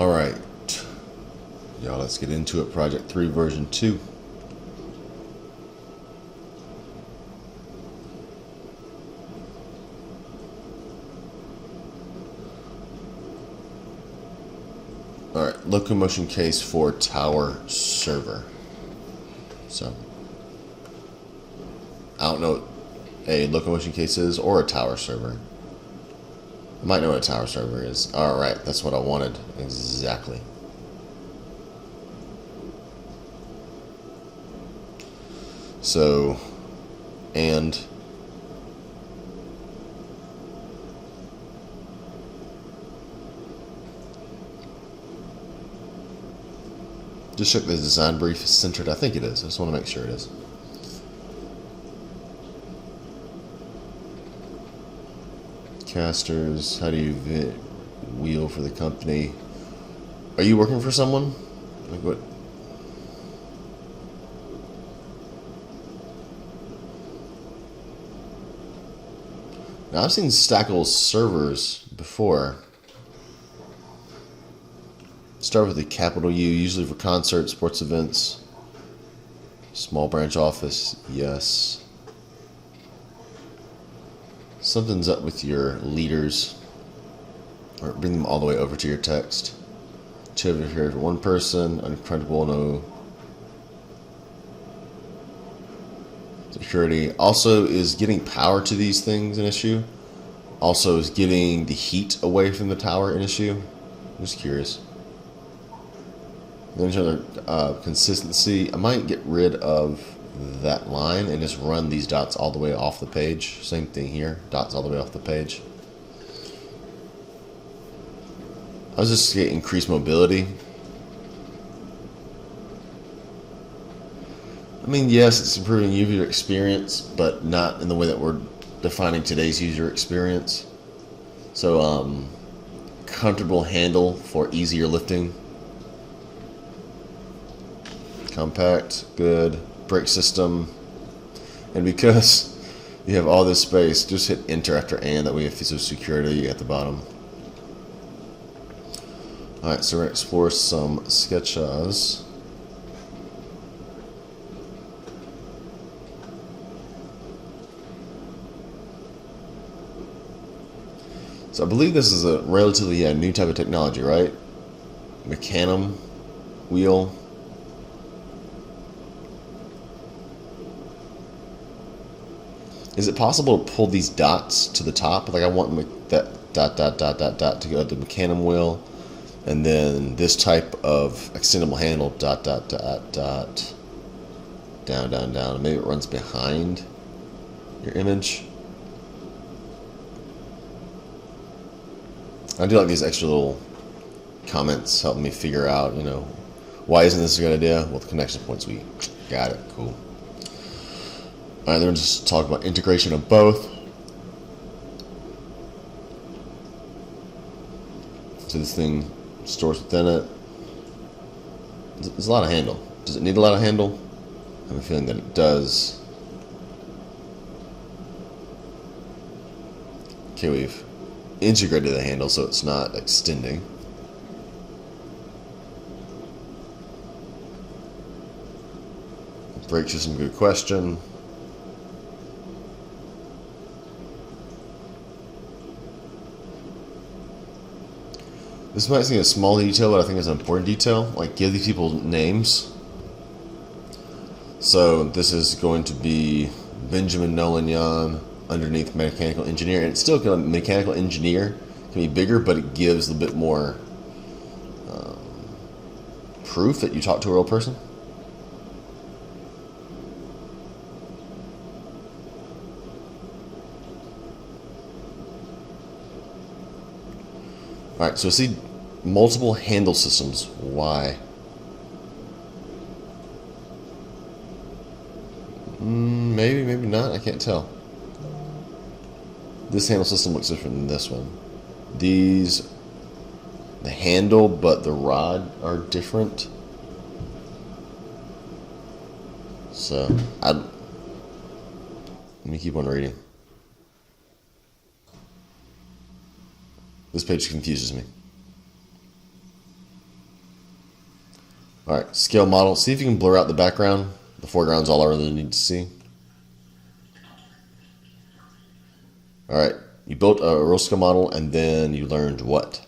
Alright. Y'all, let's get into it. Project 3 version 2. Alright, locomotion case for tower server. So, I don't know what a locomotion case is or a tower server. I might know what a tower server is. Alright, that's what I wanted. Exactly. So, and just check the design brief is centered. I think it is. I just want to make sure it is. Casters, how do you wheel for the company? Are you working for someone? Like what? Now I've seen stackable servers before. Start with a capital U, usually for concerts, sports events. Small branch office, yes. Something's up with your leaders. Or bring them all the way over to your text. Two over here for one person, uncredible, no. Security. Also, is getting power to these things an issue? Also, is getting the heat away from the tower an issue? I'm just curious. Then another consistency. I might get rid of that line and just run these dots all the way off the page. Same thing here. Dots all the way off the page. I was just getting increased mobility. I mean, yes, it's improving user experience, but not in the way that we're defining today's user experience. So, comfortable handle for easier lifting. Compact, good. Brake system. And because you have all this space, just hit enter after and. That way you have physical security at the bottom. Alright, so we're going to explore some sketches. So I believe this is a relatively new type of technology, right? Mecanum wheel. Is it possible to pull these dots to the top? Like I want that dot to go to the Mecanum wheel, and then this type of extendable handle dot, down. Maybe it runs behind your image. I do like these extra little comments helping me figure out, why isn't this a good idea? Well, the connection points, we got it. Cool. Alright, then we'll just talk about integration of both. So this thing stores within it. There's a lot of handle. Does it need a lot of handle? I have a feeling that it does. Okay, we've integrated the handle so it's not extending. Brake system, good question. This might seem a small detail, but I think it's an important detail. Like, give these people names. So this is going to be Benjamin Nolan underneath mechanical engineer, and it's still going to mechanical engineer can be bigger, but it gives a bit more proof that you talk to a real person. Alright, so see multiple handle systems. Why? Maybe, maybe not. I can't tell. This handle system looks different than this one. These, the handle but the rod are different. So, let me keep on reading. This page confuses me. Alright, scale model. See if you can blur out the background. The foreground's all I really need to see. Alright, you built a real scale model and then you learned what?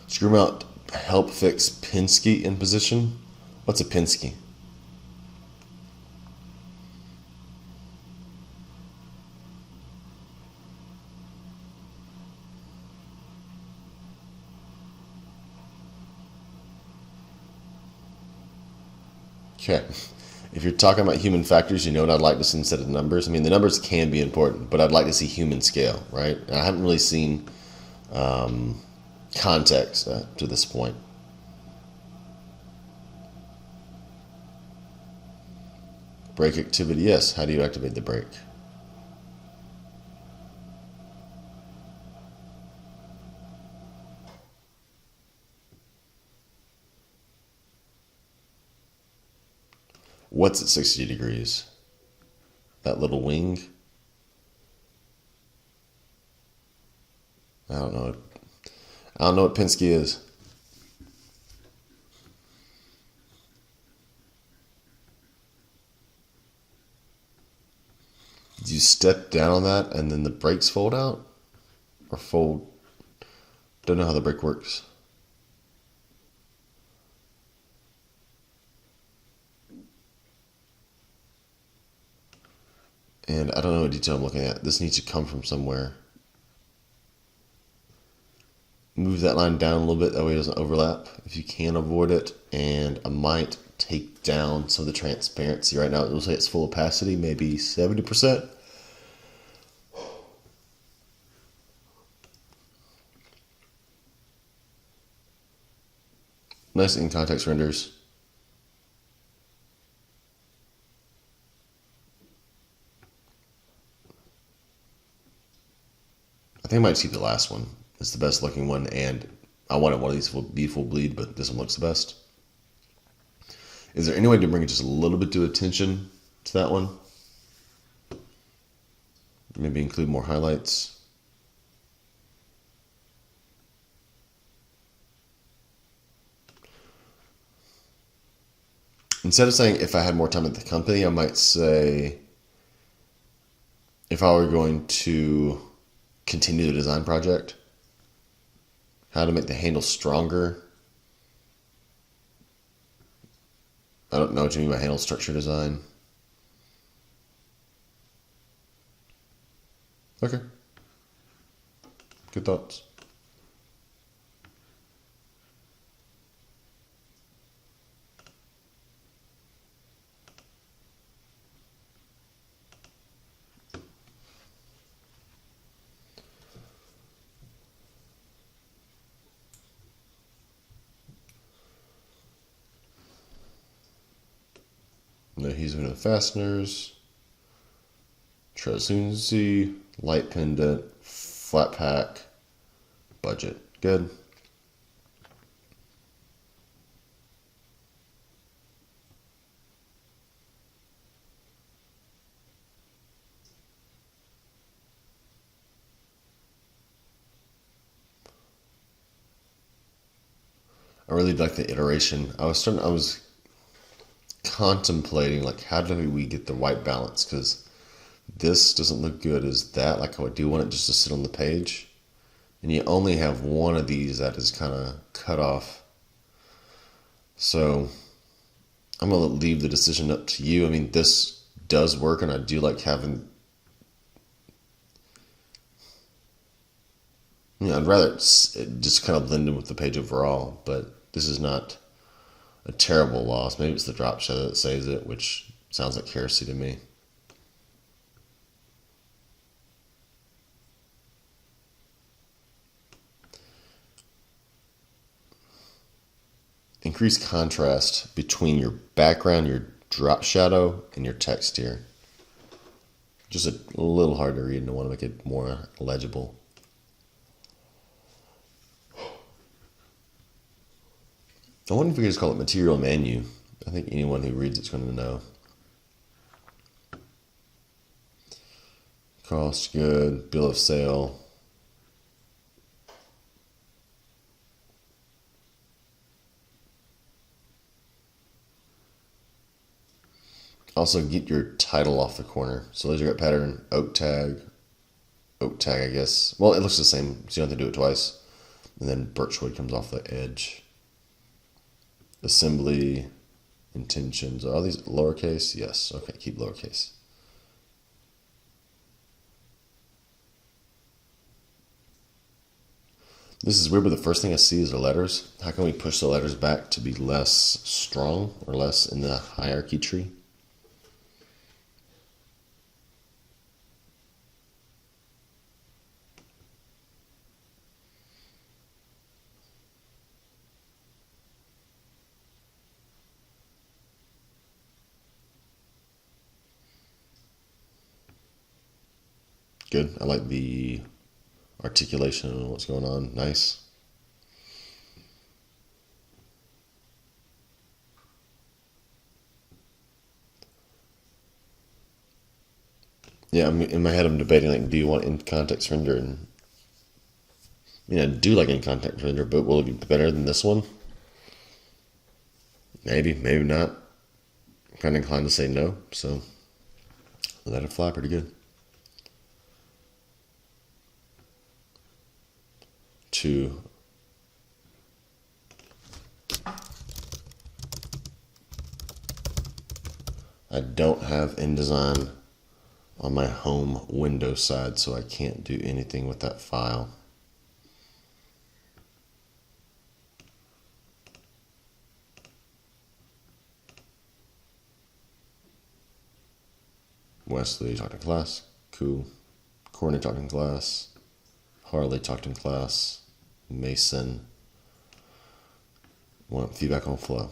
Screw mount help fix Pinsky in position. What's a Pinsky? Okay. If you're talking about human factors, you know what I'd like to see instead of numbers? I mean, the numbers can be important, but I'd like to see human scale, right? And I haven't really seen context to this point. Brake activity, yes. How do you activate the brake? What's at 60 degrees? That little wing? I don't know. I don't know what Pinsky is. Do you step down on that and then the brakes fold out? Or fold? Don't know how the brake works. And I don't know what detail I'm looking at. This needs to come from somewhere. Move that line down a little bit, that way it doesn't overlap if you can avoid it. And I might take down some of the transparency. Right now it looks like it's full opacity, maybe 70%. Nice in context renders. I think I might keep the last one. It's the best looking one, and I wanted one of these to be full bleed, but this one looks the best. Is there any way to bring it just a little bit to attention to that one? Maybe include more highlights. Instead of saying if I had more time at the company, I might say if I were going to continue the design project, how to make the handle stronger. I don't know what you mean by handle structure design. Okay. Good thoughts. Adhesive and fasteners, translucency, light pendant, flat pack, budget. Good. I really like the iteration. I was contemplating like how do we get the white balance, because this doesn't look good as that. Like I do want it just to sit on the page, and you only have one of these that is kind of cut off. So I'm gonna leave the decision up to you. I mean, this does work, and I do like having. I'd rather it just kind of blend in with the page overall, but this is not a terrible loss. Maybe it's the drop shadow that saves it, which sounds like heresy to me. Increase contrast between your background, your drop shadow, and your text here. Just a little hard to read, and I want to make it more legible. I wonder if we could just call it material menu. I think anyone who reads it's going to know. Cost, good. Bill of sale. Also, get your title off the corner. So laser cut pattern, oak tag, I guess. Well, it looks the same, so you don't have to do it twice. And then birchwood comes off the edge. Assembly, intentions. Are all these lowercase? Yes. Okay, keep lowercase. This is weird, but the first thing I see is the letters. How can we push the letters back to be less strong or less in the hierarchy tree? Good. I like the articulation of what's going on. Nice. Yeah, in my head I'm debating, like, do you want in context render? And I do like in context render, but will it be better than this one? Maybe, maybe not. I'm kind of inclined to say no, so let it fly pretty good. 2. I don't have InDesign on my home window side, so I can't do anything with that file. Wesley talked in class. Cool. Courtney talked in class. Harley talked in class. Mason. Want feedback on flow.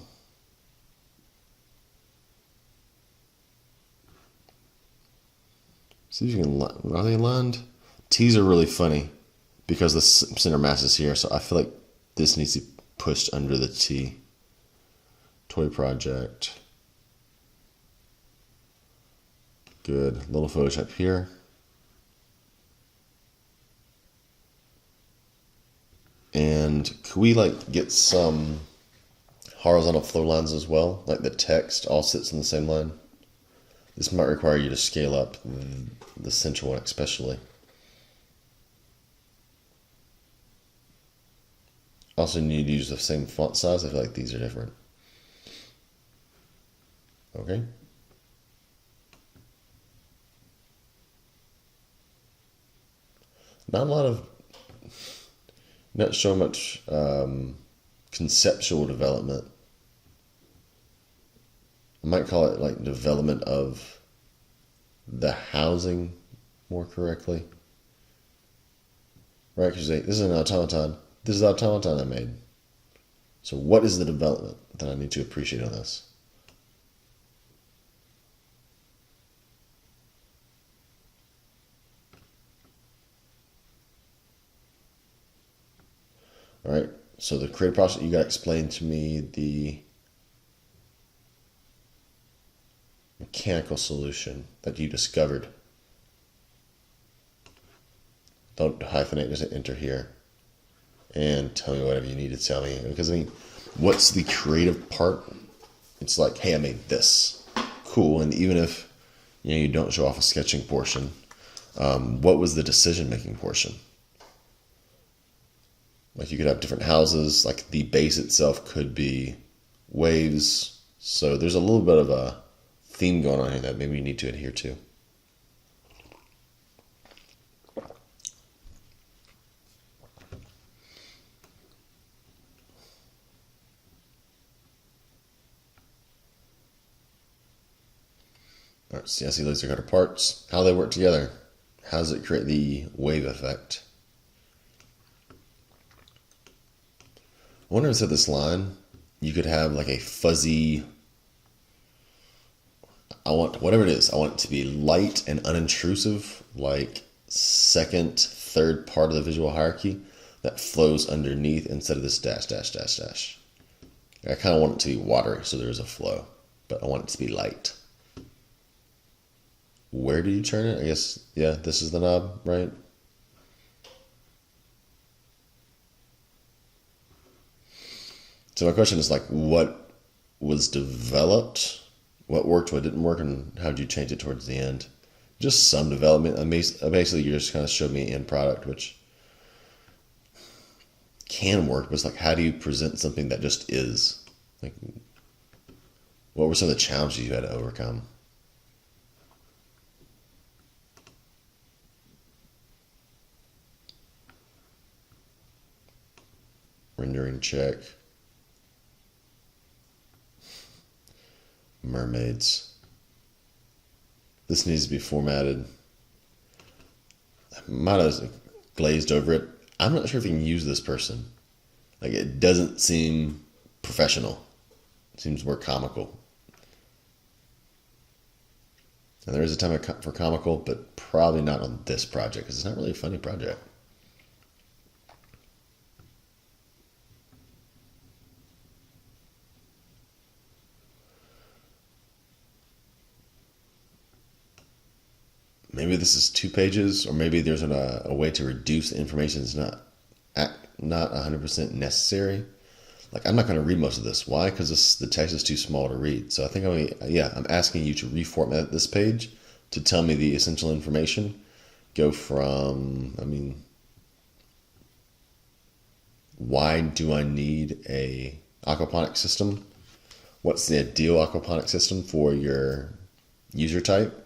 See if you can. Are they aligned? T's are really funny because the center mass is here, so I feel like this needs to be pushed under the T. Toy project. Good. Little Photoshop here. And could we get some horizontal flow lines as well? Like the text all sits in the same line. This might require you to scale up the central one especially. Also need to use the same font size. I feel like these are different. Okay. Not so much conceptual development. I might call it development of the housing more correctly. Right, because this is an automaton. This is the automaton I made. So what is the development that I need to appreciate on this? All right, so the creative process, you got to explain to me the mechanical solution that you discovered. Don't hyphenate, just enter here. And tell me whatever you need to tell me. Because, what's the creative part? It's like, hey, I made this. Cool. And even if you don't show off a sketching portion, what was the decision-making portion? Like, you could have different houses. Like, the base itself could be waves. So there's a little bit of a theme going on here that maybe you need to adhere to. All right, see, I see laser cutter parts. How they work together. How does it create the wave effect? I wonder if at this line, you could have like a fuzzy, whatever it is, I want it to be light and unintrusive, like second, third part of the visual hierarchy that flows underneath instead of this dash, dash, dash, dash. I kind of want it to be watery so there's a flow, but I want it to be light. Where do you turn it? I guess, yeah, this is the knob, right? So my question is like, what was developed? What worked, what didn't work, and how did you change it towards the end? Just some development. Basically, you just kind of showed me an end product, which can work, but it's like, how do you present something that just is? Like, what were some of the challenges you had to overcome? Rendering check. Mermaids. This needs to be formatted. I might have glazed over it. I'm not sure if you can use this person. Like, it doesn't seem professional. It seems more comical. And there is a time for comical, but probably not on this project because it's not really a funny project. Maybe this is 2 pages, or maybe there's a way to reduce the information that's not 100% necessary. Like, I'm not going to read most of this. Why? Because the text is too small to read. So I think I'm asking you to reformat this page to tell me the essential information. Go from, why do I need a aquaponic system? What's the ideal aquaponic system for your user type?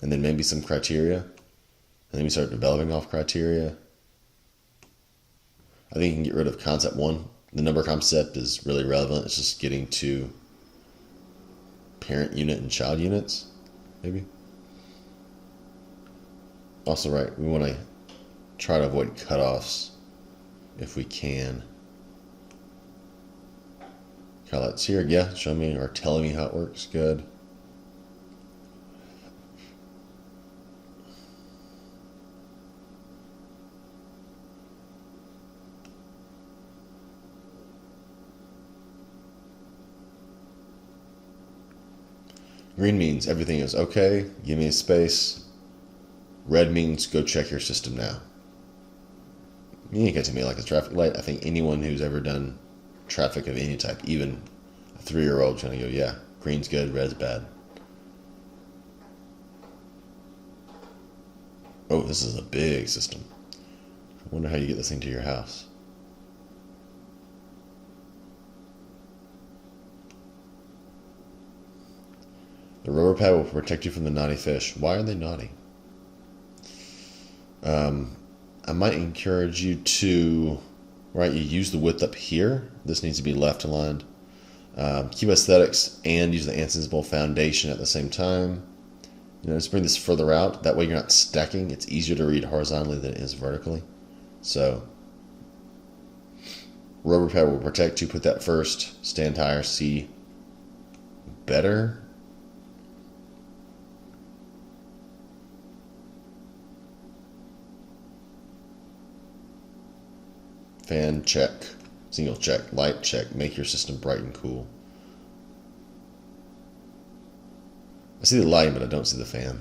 And then maybe some criteria. And then we start developing off criteria. I think you can get rid of concept 1. The number concept is really relevant. It's just getting to parent unit and child units, maybe. Also, right, we want to try to avoid cutoffs if we can. Highlights here, yeah, show me or telling me how it works, good. Green means everything is okay, give me a space. Red means go check your system now. You ain't got to me like a traffic light. I think anyone who's ever done traffic of any type, even a 3-year-old, is going to go, yeah, green's good, red's bad. Oh, this is a big system. I wonder how you get this thing to your house. The rubber pad will protect you from the naughty fish. Why are they naughty? I might encourage you to, right, you use the width up here. This needs to be left aligned. Keep aesthetics and use the ansensible foundation at the same time. Just bring this further out. That way you're not stacking. It's easier to read horizontally than it is vertically. So, rubber pad will protect you. Put that first. Stand higher. See better. Fan check. Single check. Light check. Make your system bright and cool. I see the lighting, but I don't see the fan.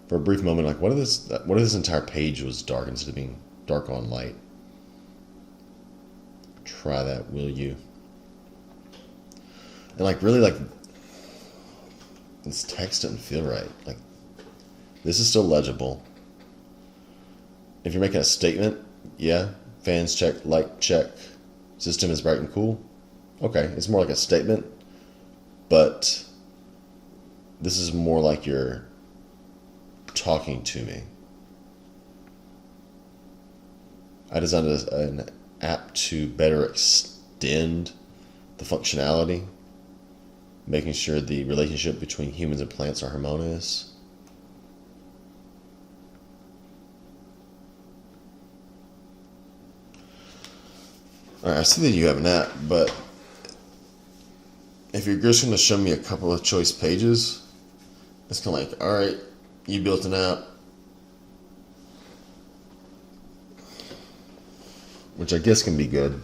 For a brief moment, like, what if this entire page was dark instead of being dark on light? Try that, will you? And like, really, like, this text doesn't feel right. Like, this is still legible. If you're making a statement, yeah, fans check, light check, system is bright and cool. Okay, it's more like a statement, but this is more like you're talking to me. I designed an app to better extend the functionality, making sure the relationship between humans and plants are harmonious. Alright, I see that you have an app, but if you're just going to show me a couple of choice pages, it's kind of like, alright, you built an app. which I guess can be good.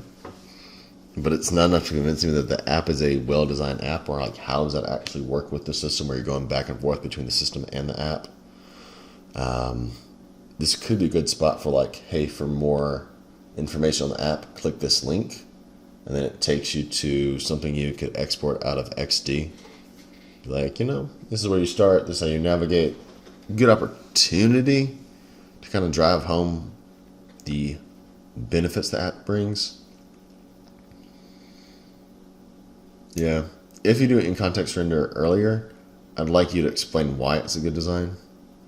But it's not enough to convince me that the app is a well-designed app, or like how does that actually work with the system where you're going back and forth between the system and the app. This could be a good spot for like, hey, for more information on the app, click this link, and then it takes you to something you could export out of XD. Like, this is where you start, this is how you navigate. Good opportunity to kind of drive home the benefits the app brings. Yeah, if you do it in context render earlier, I'd like you to explain why it's a good design.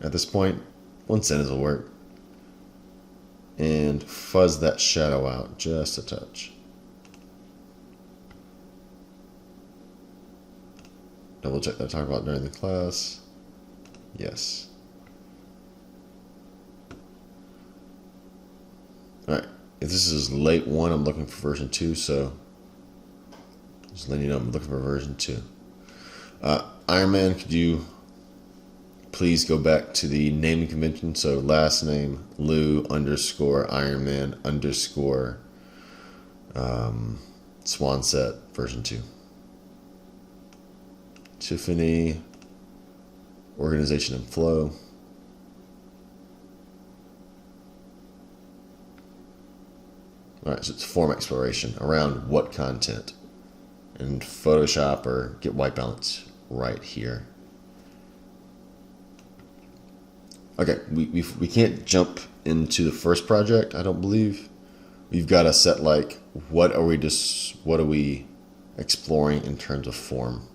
At this point, one sentence will work. And fuzz that shadow out just a touch. Double check that I talked about during the class. Yes. Alright, if this is late 1, I'm looking for version 2, so just letting you know I'm looking for version 2. Iron Man, could you please go back to the naming convention? So last name, Lou _ Iron Man _ Swanset version 2. Tiffany, organization and flow. Alright, so it's form exploration around what content? And Photoshop or get white balance right here. Okay, we can't jump into the first project, I don't believe. We've got to set like what are we exploring in terms of form.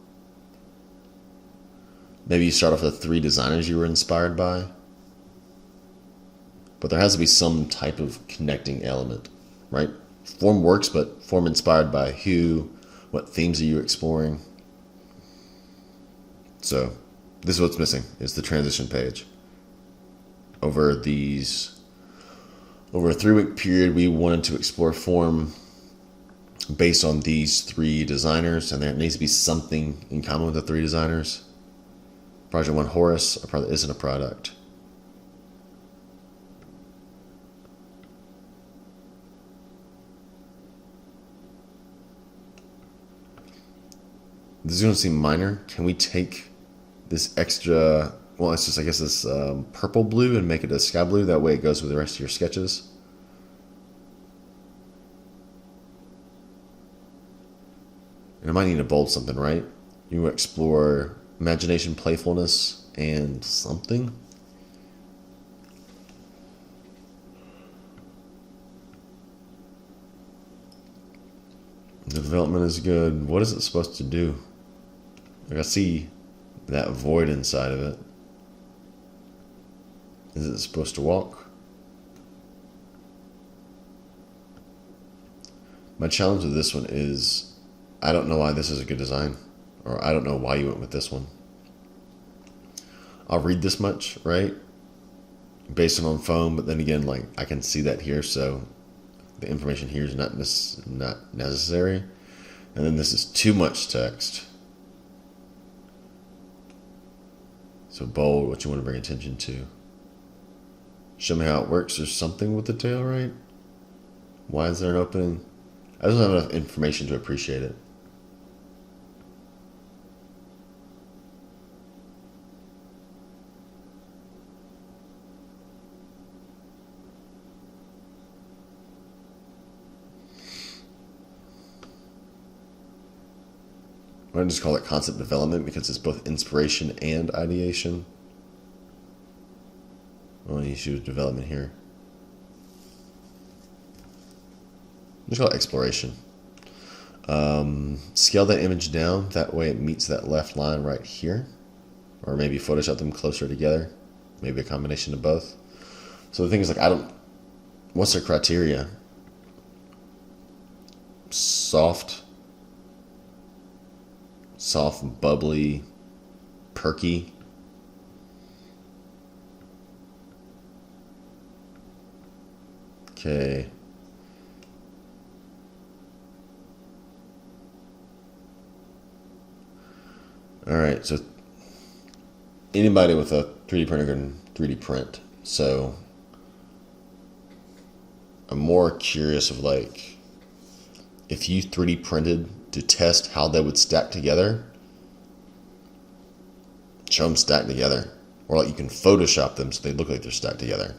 Maybe you start off with 3 designers you were inspired by. But there has to be some type of connecting element, right? Form works, but form inspired by who? What themes are you exploring? So this is what's missing, is the transition page. Over a 3-week period, we wanted to explore form based on these 3 designers, and there needs to be something in common with the 3 designers. Project 1 Horus, a product isn't a product. This is going to seem minor. Can we take this extra, well, it's just, I guess, this purple blue and make it a sky blue? That way it goes with the rest of your sketches. And I might need to bold something, right? You want to explore imagination, playfulness, and something. The development is good. What is it supposed to do? Like, I see that void inside of it. Is it supposed to walk? My challenge with this one is I don't know why this is a good design, or I don't know why you went with this one. I'll read this much, right? Based on phone, but then again, like, I can see that here, so the information here is not necessary. And then this is too much text. So bold, what you want to bring attention to. Show me how it works. There's something with the tail, right? Why is there an opening? I don't have enough information to appreciate it. I just call it concept development because it's both inspiration and ideation. Only issue with development here. Just call it exploration. Scale that image down, that way it meets that left line right here. Or maybe Photoshop them closer together. Maybe a combination of both. So the thing is, like, what's their criteria? Soft, bubbly, perky. Okay. All right, so anybody with a 3D printer can 3D print. So I'm more curious of like, if you 3D printed to test how they would stack together, show them stacked together. Or like you can Photoshop them so they look like they're stacked together.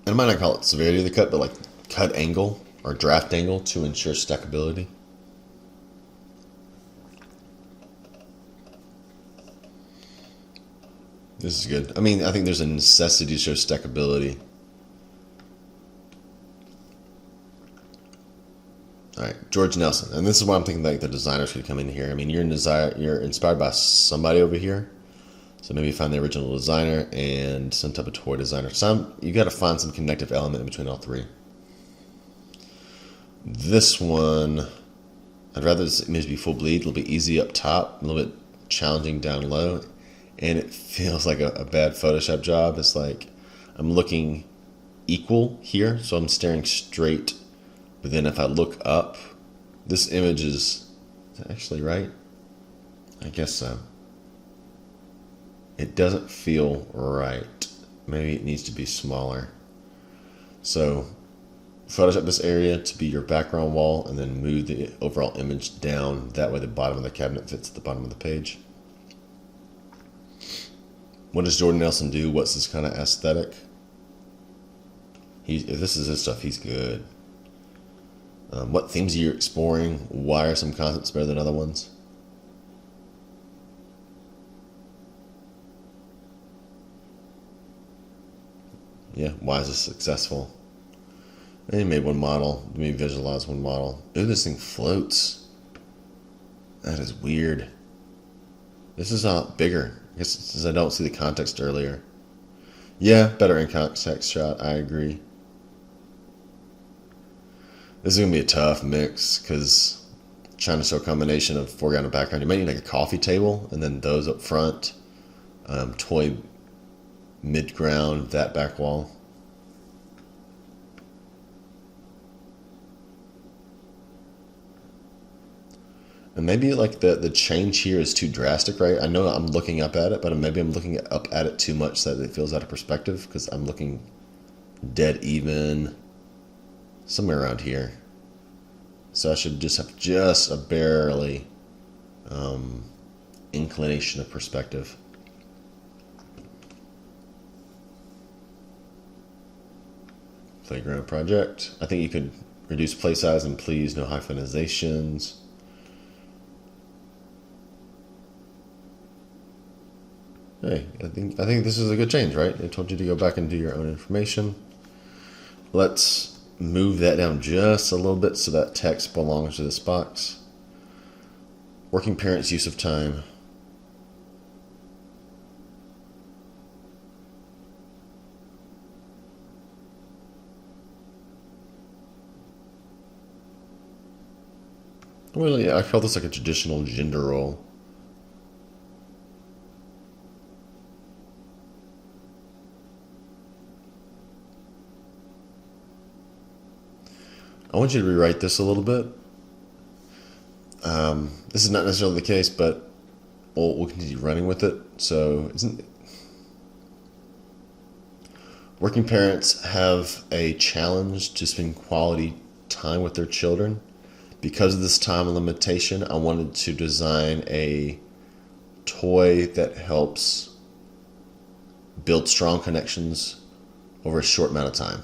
And I might not call it severity of the cut, but like cut angle or draft angle to ensure stackability. This is good. I mean, I think there's a necessity to show stackability. All right, George Nelson, and this is why I'm thinking like the designers could come in here. I mean, you're inspired by somebody over here, so maybe find the original designer and some type of toy designer. You got to find some connective element in between all three. This one, I'd rather this image be full bleed, a little bit easy up top, a little bit challenging down low, and it feels like a bad Photoshop job. It's like I'm looking equal here, so I'm staring straight. But then if I look up, this image is that actually right? I guess so. It doesn't feel right. Maybe it needs to be smaller. So Photoshop this area to be your background wall and then move the overall image down. That way the bottom of the cabinet fits at the bottom of the page. What does Jordan Nelson do? What's this kind of aesthetic? If this is his stuff, he's good. What themes are you exploring? Why are some concepts better than other ones? Yeah, why is this successful? And he made one model. Let me visualize one model. Ooh, this thing floats. That is weird. This is not bigger. I guess since I don't see the context earlier. Yeah, better in context shot. I agree. This is going to be a tough mix because trying to show a combination of foreground and background. You might need like a coffee table and then those up front. Toy mid-ground, that back wall. And maybe like the change here is too drastic, right? I know I'm looking up at it, but maybe I'm looking up at it too much so that it feels out of perspective because I'm looking dead even somewhere around here. So I should just have just a barely inclination of perspective. Playground project. I think you could reduce play size and please no hyphenizations. Hey, I think this is a good change, right? I told you to go back and do your own information. Let's move that down just a little bit so that text belongs to this box. Working parents' use of time. Well, yeah, I felt this like a traditional gender role. I want you to rewrite this a little bit. This is not necessarily the case, but we'll continue running with it. So, working parents have a challenge to spend quality time with their children. Because of this time limitation, I wanted to design a toy that helps build strong connections over a short amount of time.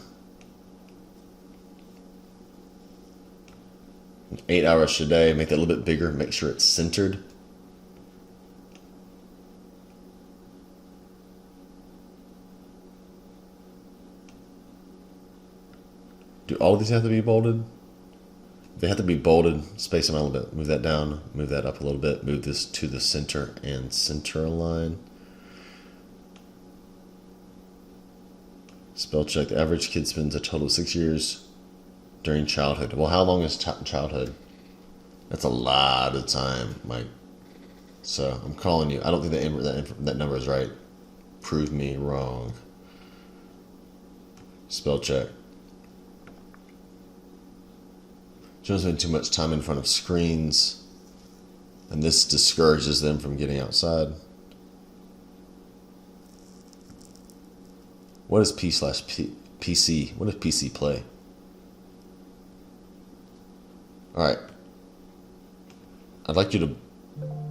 8 hours a day, make that a little bit bigger, make sure it's centered. Do all of these have to be bolded? They have to be bolded. Space them out a little bit. Move that down, move that up a little bit, move this to the center and center align. Spell check. The average kid spends a total of 6 years during childhood. Well, how long is childhood? That's a lot of time, Mike. So I'm calling you. I don't think that number is right. Prove me wrong. Spell check. Children spend too much time in front of screens, and this discourages them from getting outside. What is PC? What does PC play? Alright. I'd like you to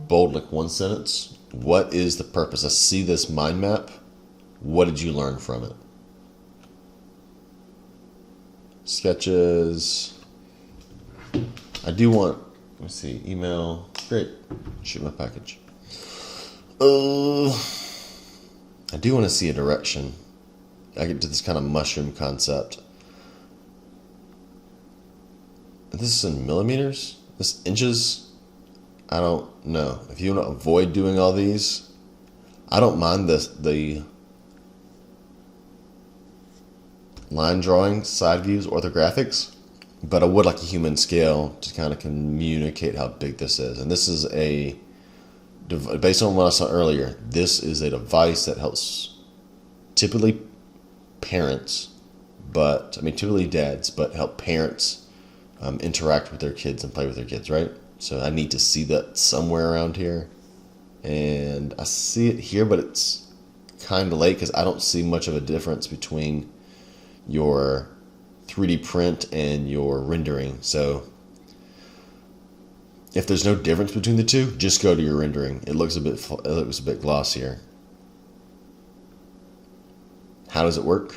bold like one sentence. What is the purpose? I see this mind map. What did you learn from it? Sketches. I do want, let me see, email. Great. Shoot my package. I do want to see a direction. I get to this kind of mushroom concept. This is in millimeters? This inches? I don't know. If you want to avoid doing all these, I don't mind the line drawing, side views, orthographics, but I would like a human scale to kind of communicate how big this is. And this is based on what I saw earlier, this is a device that helps typically parents, typically dads, but help parents interact with their kids and play with their kids, right? So I need to see that somewhere around here. And I see it here, but it's kind of late because I don't see much of a difference between your 3D print and your rendering. So if there's no difference between the two, just go to your rendering. It looks a bit glossier. How does it work?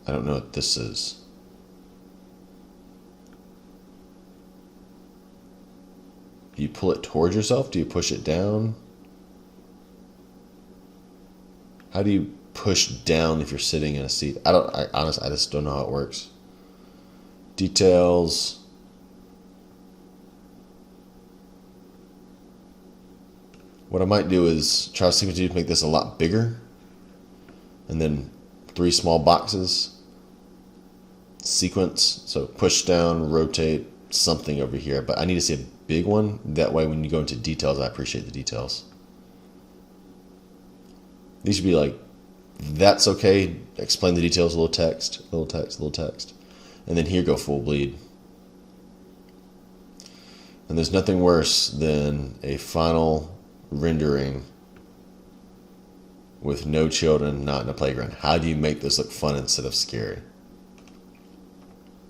I don't know what this is. Do you pull it towards yourself? Do you push it down? How do you push down if you're sitting in a seat? I honestly just don't know how it works. Details. What I might do is try to see what to do to make this a lot bigger. And then 3 small boxes. Sequence. So push down, rotate, something over here. But I need to see a big one. That way when you go into details, I appreciate the details. These should be like, that's okay. Explain the details, a little text, little text, little text. And then here go full bleed. And there's nothing worse than a final rendering with no children, not in a playground. How do you make this look fun instead of scary?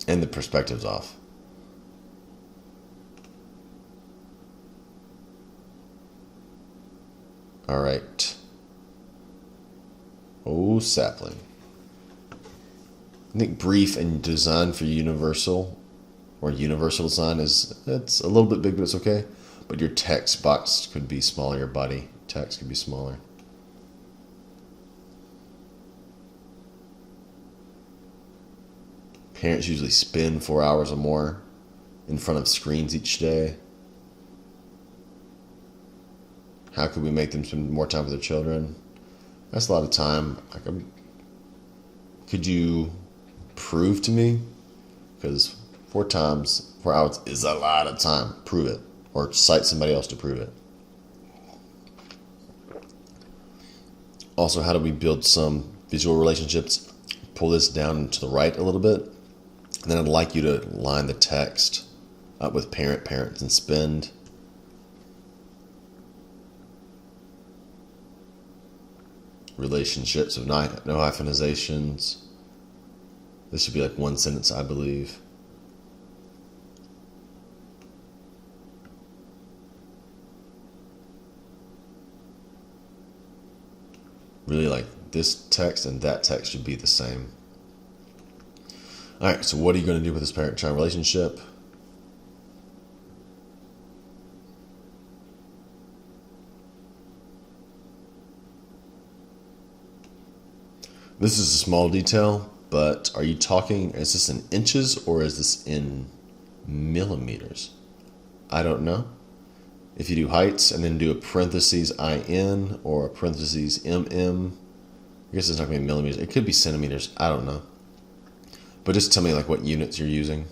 And the perspective's off. All right. Oh, sapling. I think brief and design for universal design it's a little bit big, but it's okay. But your text box could be smaller, your body text could be smaller. Parents usually spend 4 hours or more in front of screens each day. How could we make them spend more time with their children? That's a lot of time. Could you prove to me? Because 4 hours is a lot of time. Prove it. Or cite somebody else to prove it. Also, how do we build some visual relationships? Pull this down to the right a little bit. And then I'd like you to line the text up with parents, and spend. Relationships of no hyphenizations. This should be like one sentence, I believe. Really, like this text and that text should be the same. All right, so what are you going to do with this parent-child relationship? This is a small detail, but are you talking, is this in inches or is this in millimeters? I don't know. If you do heights and then do a parentheses IN or a parentheses MM, I guess it's not going to be millimeters. It could be centimeters. I don't know. But just tell me like what units you're using.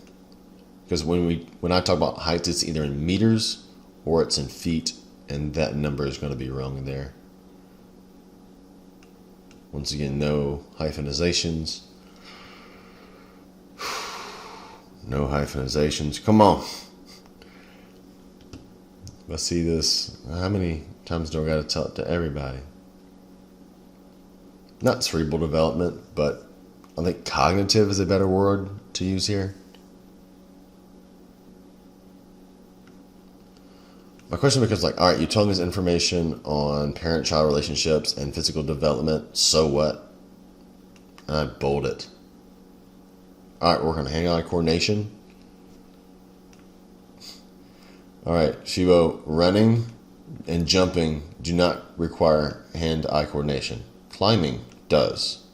Because when I talk about heights, it's either in meters or it's in feet, and that number is going to be wrong there. Once again, no hyphenizations. No hyphenizations. Come on. Let's see this. How many times do I got to tell it to everybody? not cerebral development, but I think cognitive is a better word to use here. My question becomes like, all right, you told me this information on parent-child relationships and physical development, so what? And I bold it. All right, work on hand-eye coordination. All right, Shivo, running and jumping do not require hand-eye coordination. Climbing does.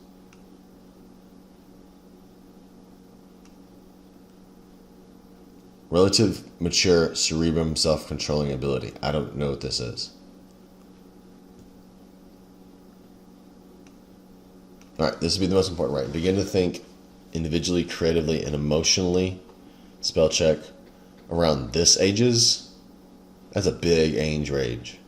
Relative mature cerebrum self-controlling ability. I don't know what this is. All right, this would be the most important, right? Begin to think individually, creatively, and emotionally. Spell check. Around this ages, that's a big age range.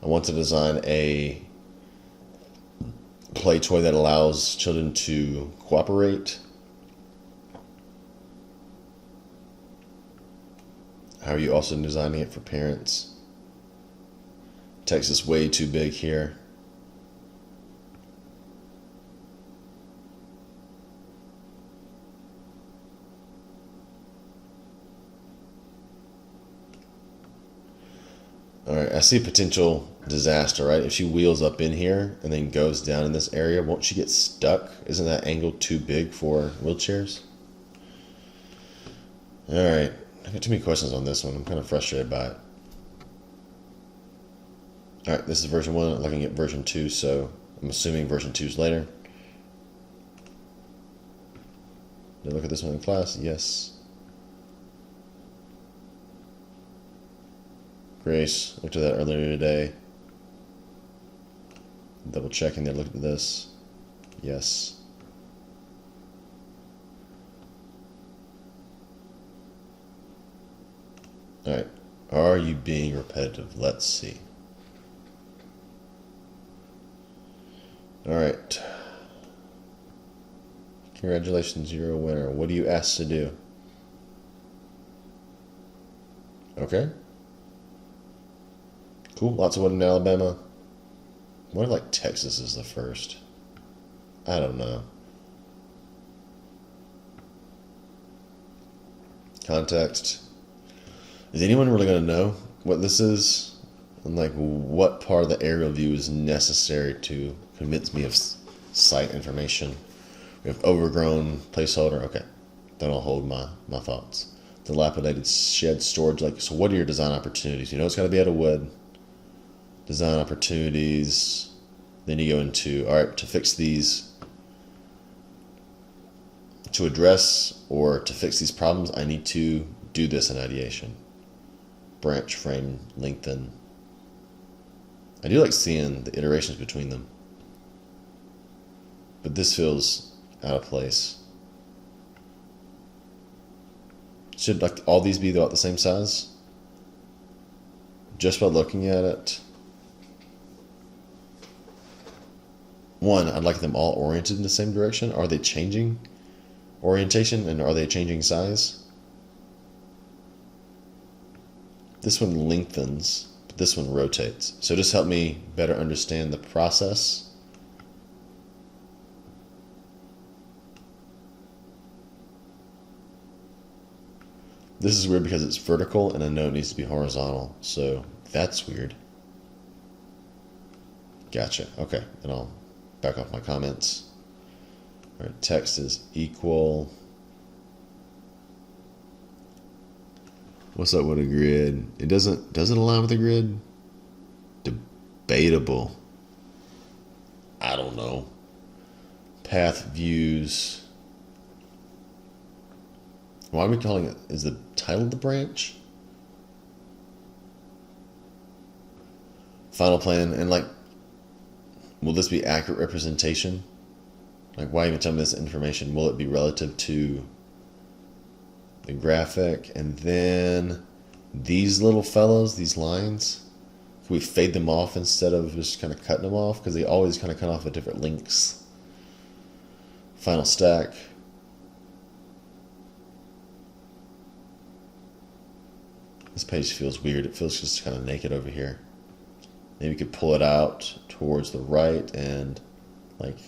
I want to design a play toy that allows children to cooperate. How are you also designing it for parents? Text is way too big here. All right, I see potential disaster, right? If she wheels up in here and then goes down in this area, won't she get stuck? Isn't that angle too big for wheelchairs? All right, I got too many questions on this one. I'm kind of frustrated by it. All right, this is version 1. I'm looking at version 2, so I'm assuming version 2 is later. Did I look at this one in class? Yes. Grace, looked at that earlier today. Double checking there, looked at this. Yes. Alright, are you being repetitive? Let's see. Alright. Congratulations, you're a winner. What do you ask to do? Okay. Cool, lots of wood in Alabama. What if like Texas is the first? I don't know. Context. Is anyone really going to know what this is? And like what part of the aerial view is necessary to convince me of site information? We have overgrown placeholder. Okay, then I'll hold my thoughts. Dilapidated shed storage. Like, so what are your design opportunities? You know it's got to be out of wood. Design opportunities. Then you go into, all right, to fix these, to address or to fix these problems, I need to do this in ideation. Branch, frame, lengthen. I do like seeing the iterations between them. But this feels out of place. Should like all these be about the same size? Just by looking at it. One, I'd like them all oriented in the same direction. Are they changing orientation and are they changing size? This one lengthens, but this one rotates. So just help me better understand the process. This is weird because it's vertical and I know it needs to be horizontal. So that's weird. Gotcha. Okay, then I'll back off my comments. All right, text is equal. What's up with a grid? It doesn't align with a grid? Debatable. I don't know. Path views. Why are we calling it? Is the title of the branch? Final plan, and like, will this be accurate representation? Like, why even tell me this information? Will it be relative to the graphic? And then these little fellows, these lines, can we fade them off instead of just kind of cutting them off? Because they always kind of cut off at different lengths. Final stack. This page feels weird. It feels just kind of naked over here. Maybe you could pull it out towards the right and like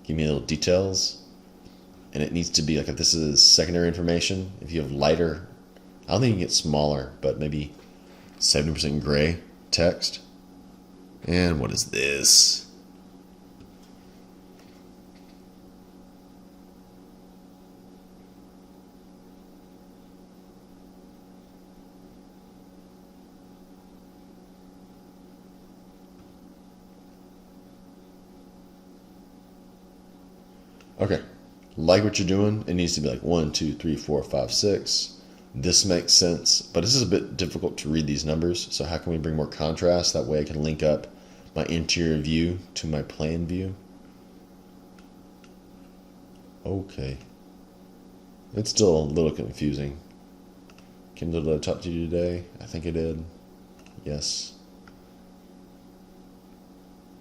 give me little details. And it needs to be like, if this is secondary information, if you have lighter, I don't think you can get smaller, but maybe 70% gray text. And what is this? Okay, like what you're doing. It needs to be like 1, 2, 3, 4, 5, 6. This makes sense, but this is a bit difficult to read these numbers. So how can we bring more contrast? That way I can link up my interior view to my plan view. Okay. It's still a little confusing. Kindle, did I talk to you today? I think I did. Yes.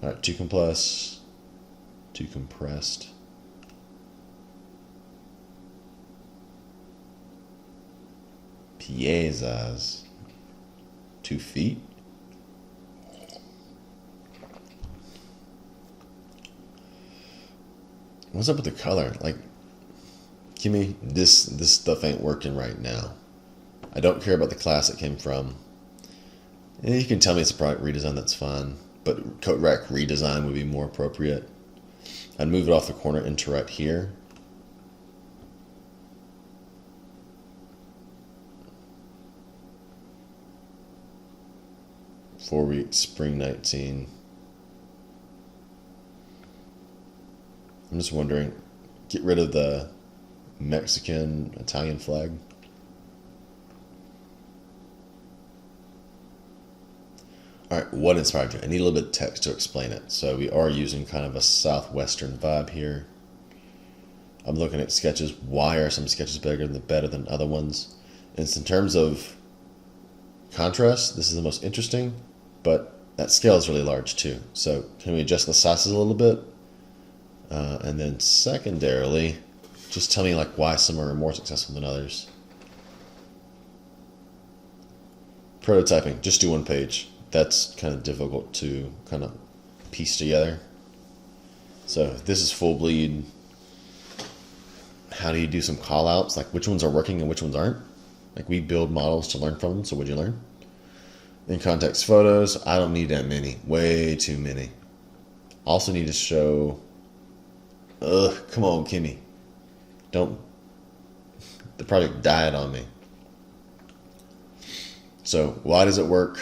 All right, too compressed. Too compressed. Piezas. 2 feet. What's up with the color? Like, Kimmy, this stuff ain't working right now. I don't care about the class it came from. And you can tell me it's a product redesign, that's fine. But coat rack redesign would be more appropriate. I'd move it off the corner into right here. Four-week spring 19. I'm just wondering, get rid of the Mexican Italian flag. All right, what inspired you? I need a little bit of text to explain it. So we are using kind of a southwestern vibe here. I'm looking at sketches. Why are some sketches better than other ones? And it's in terms of contrast, this is the most interesting, but that scale is really large too. So can we adjust the sizes a little bit? And then secondarily, just tell me like why some are more successful than others. Prototyping, just do 1 page. That's kind of difficult to kind of piece together. So if this is full bleed, how do you do some call outs? Like which ones are working and which ones aren't? Like we build models to learn from them, so what'd you learn? In context photos, I don't need that many. Way too many. Also need to show, come on, Kimmy. Don't, the project died on me. So why does it work?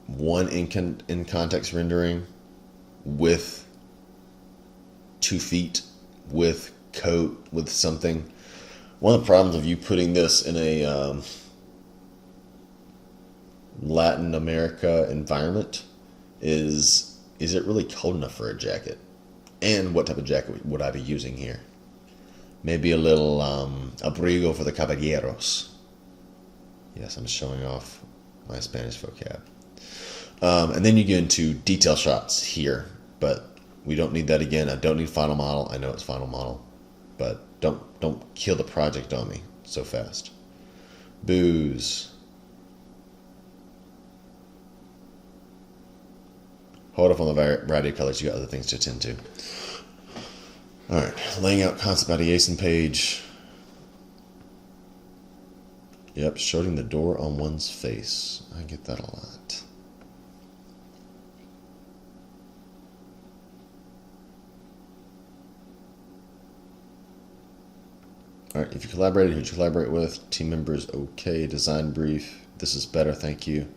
1 in context rendering with 2 feet, with coat, with something. One of the problems of you putting this in a Latin America environment is it really cold enough for a jacket? And what type of jacket would I be using here? Maybe a little abrigo for the caballeros. Yes, I'm showing off my Spanish vocab. And then you get into detail shots here, but we don't need that again. I don't need final model. I know it's final model, but don't kill the project on me so fast. Booze. Hold up on the variety of colors. You got other things to attend to. All right, laying out concept ideation page. Yep, shutting the door on one's face. I get that a lot. All right, if you collaborated, who'd you collaborate with? Team members, okay. Design brief. This is better, thank you.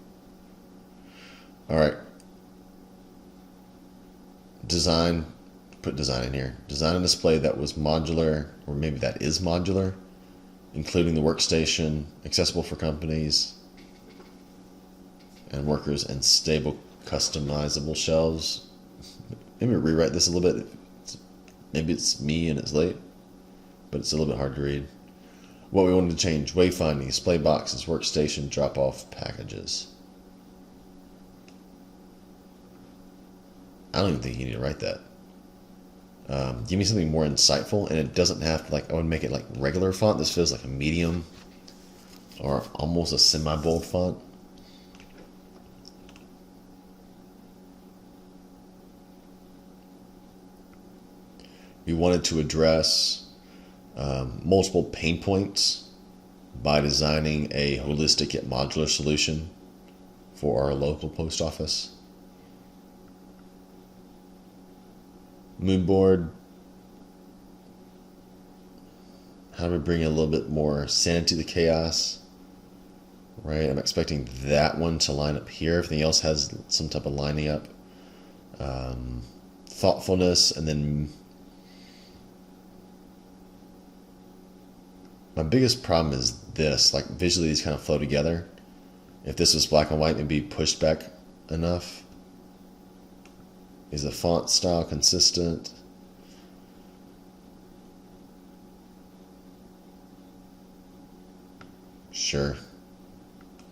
All right. Design, put design in here. Design a display that was modular, or maybe that is modular, including the workstation, accessible for companies and workers, and stable, customizable shelves. Maybe rewrite this a little bit. Maybe it's me and it's late, but it's a little bit hard to read. What we wanted to change: wayfinding, display boxes, workstation, drop-off packages. I don't even think you need to write that. Give me something more insightful, and it doesn't have to, like, I would make it like regular font. This feels like a medium or almost a semi-bold font. we wanted to address multiple pain points by designing a holistic yet modular solution for our local post office. Mood board. How do we bring a little bit more sanity to chaos? Right, I'm expecting that one to line up here. Everything else has some type of lining up. Thoughtfulness, and then my biggest problem is this, like visually these kind of flow together. If this was black and white, it'd be pushed back enough. Is the font style consistent? Sure.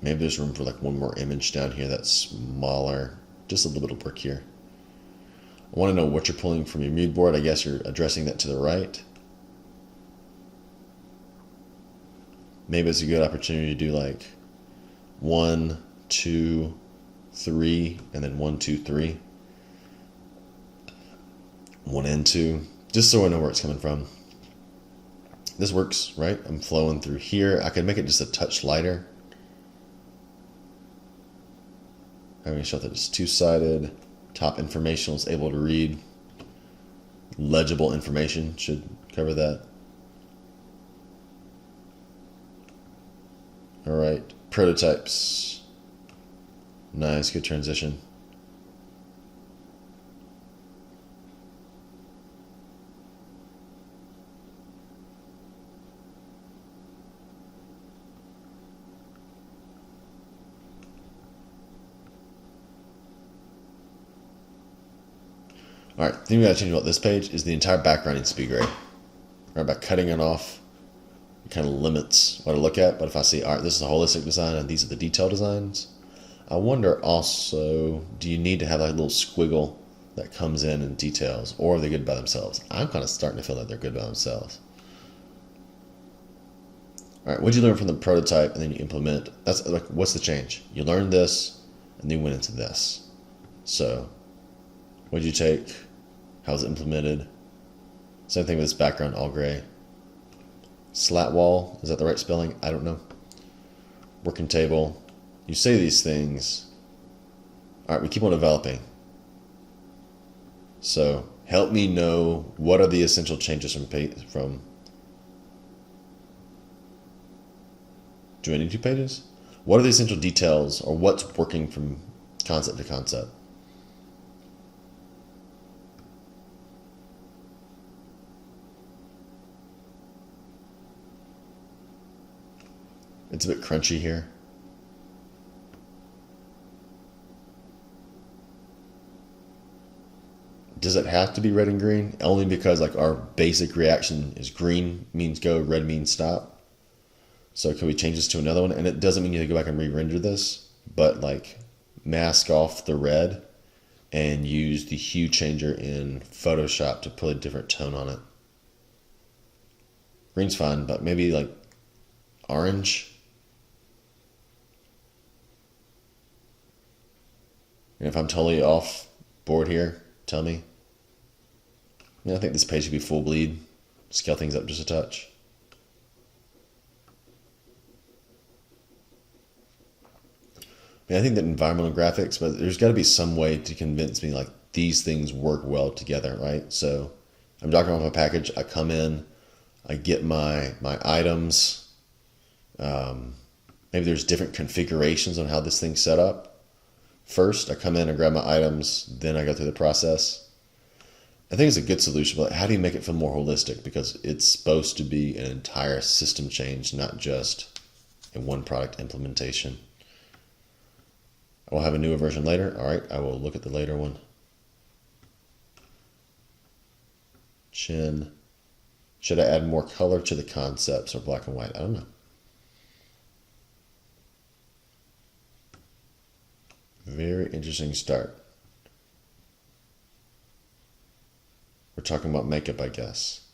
Maybe there's room for like one more image down here that's smaller. Just a little bit of work here. I want to know what you're pulling from your mood board. I guess you're addressing that to the right. Maybe it's a good opportunity to do like 1, 2, 3, and then 1, 2, 3. 1 and 2, just so I know where it's coming from. This works, right? I'm flowing through here. I could make it just a touch lighter. I'm going to show that it's two-sided. Top informational is able to read. Legible information should cover that. All right, prototypes. Nice, good transition. All right, the thing we gotta change about this page is the entire background needs to be gray. Right, by cutting it off, it kind of limits what I look at. But if I see, all right, this is a holistic design and these are the detail designs, I wonder also, do you need to have that little squiggle that comes in and details, or are they good by themselves? I'm kind of starting to feel like they're good by themselves. All right, what'd you learn from the prototype and then you implement? That's like, what's the change? You learned this and then you went into this. So what'd you take? How was it implemented? Same thing with this background, all gray. Slat wall, is that the right spelling? I don't know. Working table. You say these things. All right, we keep on developing. So help me know what are the essential changes from do I need 2 pages? What are the essential details, or what's working from concept to concept? It's a bit crunchy here. Does it have to be red and green? Only because like our basic reaction is green means go, red means stop. So can we change this to another one? And it doesn't mean you have to go back and re-render this, but like mask off the red and use the hue changer in Photoshop to put a different tone on it. Green's fine, but maybe like orange. And if I'm totally off board here, tell me. Yeah, I think this page should be full bleed. Scale things up just a touch. I think that environmental graphics, but there's got to be some way to convince me like these things work well together, right? So I'm dropping off a package. I come in, I get my items. Maybe there's different configurations on how this thing's set up. First, I come in and grab my items, then I go through the process. I think it's a good solution, but how do you make it feel more holistic? Because it's supposed to be an entire system change, not just a one product implementation. I will have a newer version later. All right, I will look at the later one. Chin. Should I add more color to the concepts or black and white? I don't know. Very interesting start. We're talking about makeup, I guess.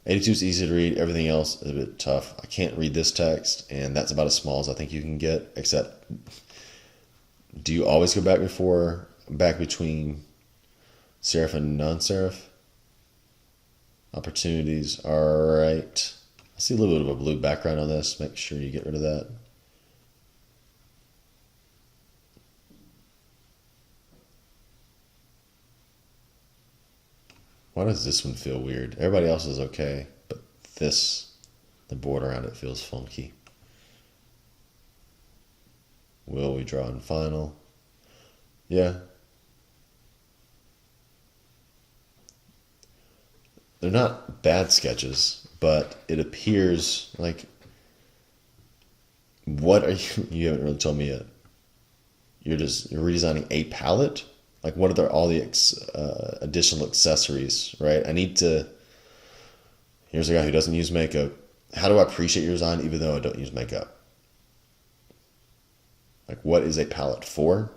82 is easy to read. Everything else is a bit tough. I can't read this text, and that's about as small as I think you can get. Except, do you always go back between serif and non-serif? Opportunities. All right. I see a little bit of a blue background on this. Make sure you get rid of that. Why does this one feel weird? Everybody else is okay, but this, the border around it feels funky. Will we draw in final? Yeah. They're not bad sketches, but it appears like, what are you? You haven't really told me yet. You're redesigning a palette. Like, what are all the additional accessories, right? I need to. Here's a guy who doesn't use makeup. How do I appreciate your design even though I don't use makeup? Like, what is a palette for?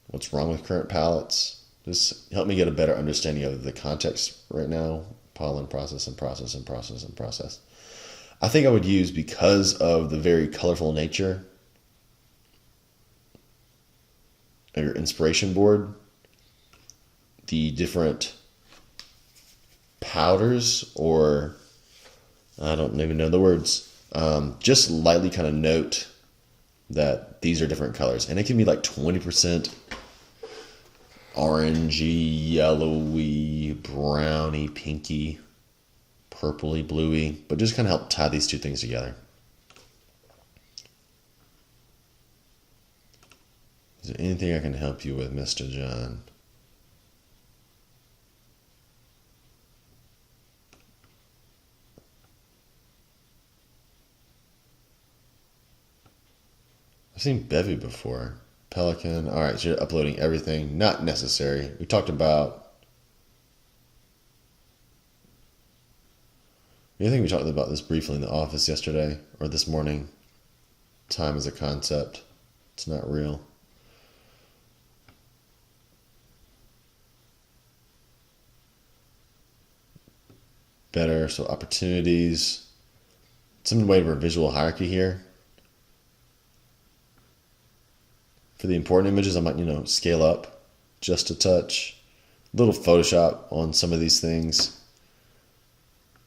What's wrong with current palettes? Just help me get a better understanding of the context right now. Pollen process and process and process and process. I think I would use, because of the very colorful nature of your inspiration board, the different powders, or I don't even know the words, just lightly kind of note that these are different colors. And it can be like 20% orangey, yellowy, browny, pinky, purpley, bluey, but just kind of help tie these two things together. Is there anything I can help you with, Mr. John? I've seen Bevy before. Pelican. All right, so you're uploading everything. Not necessary. We talked about. I think we talked about this briefly in the office yesterday or this morning. Time is a concept. It's not real. Better. So opportunities. Some way of a visual hierarchy here. For the important images, I might, scale up just a touch. A little Photoshop on some of these things.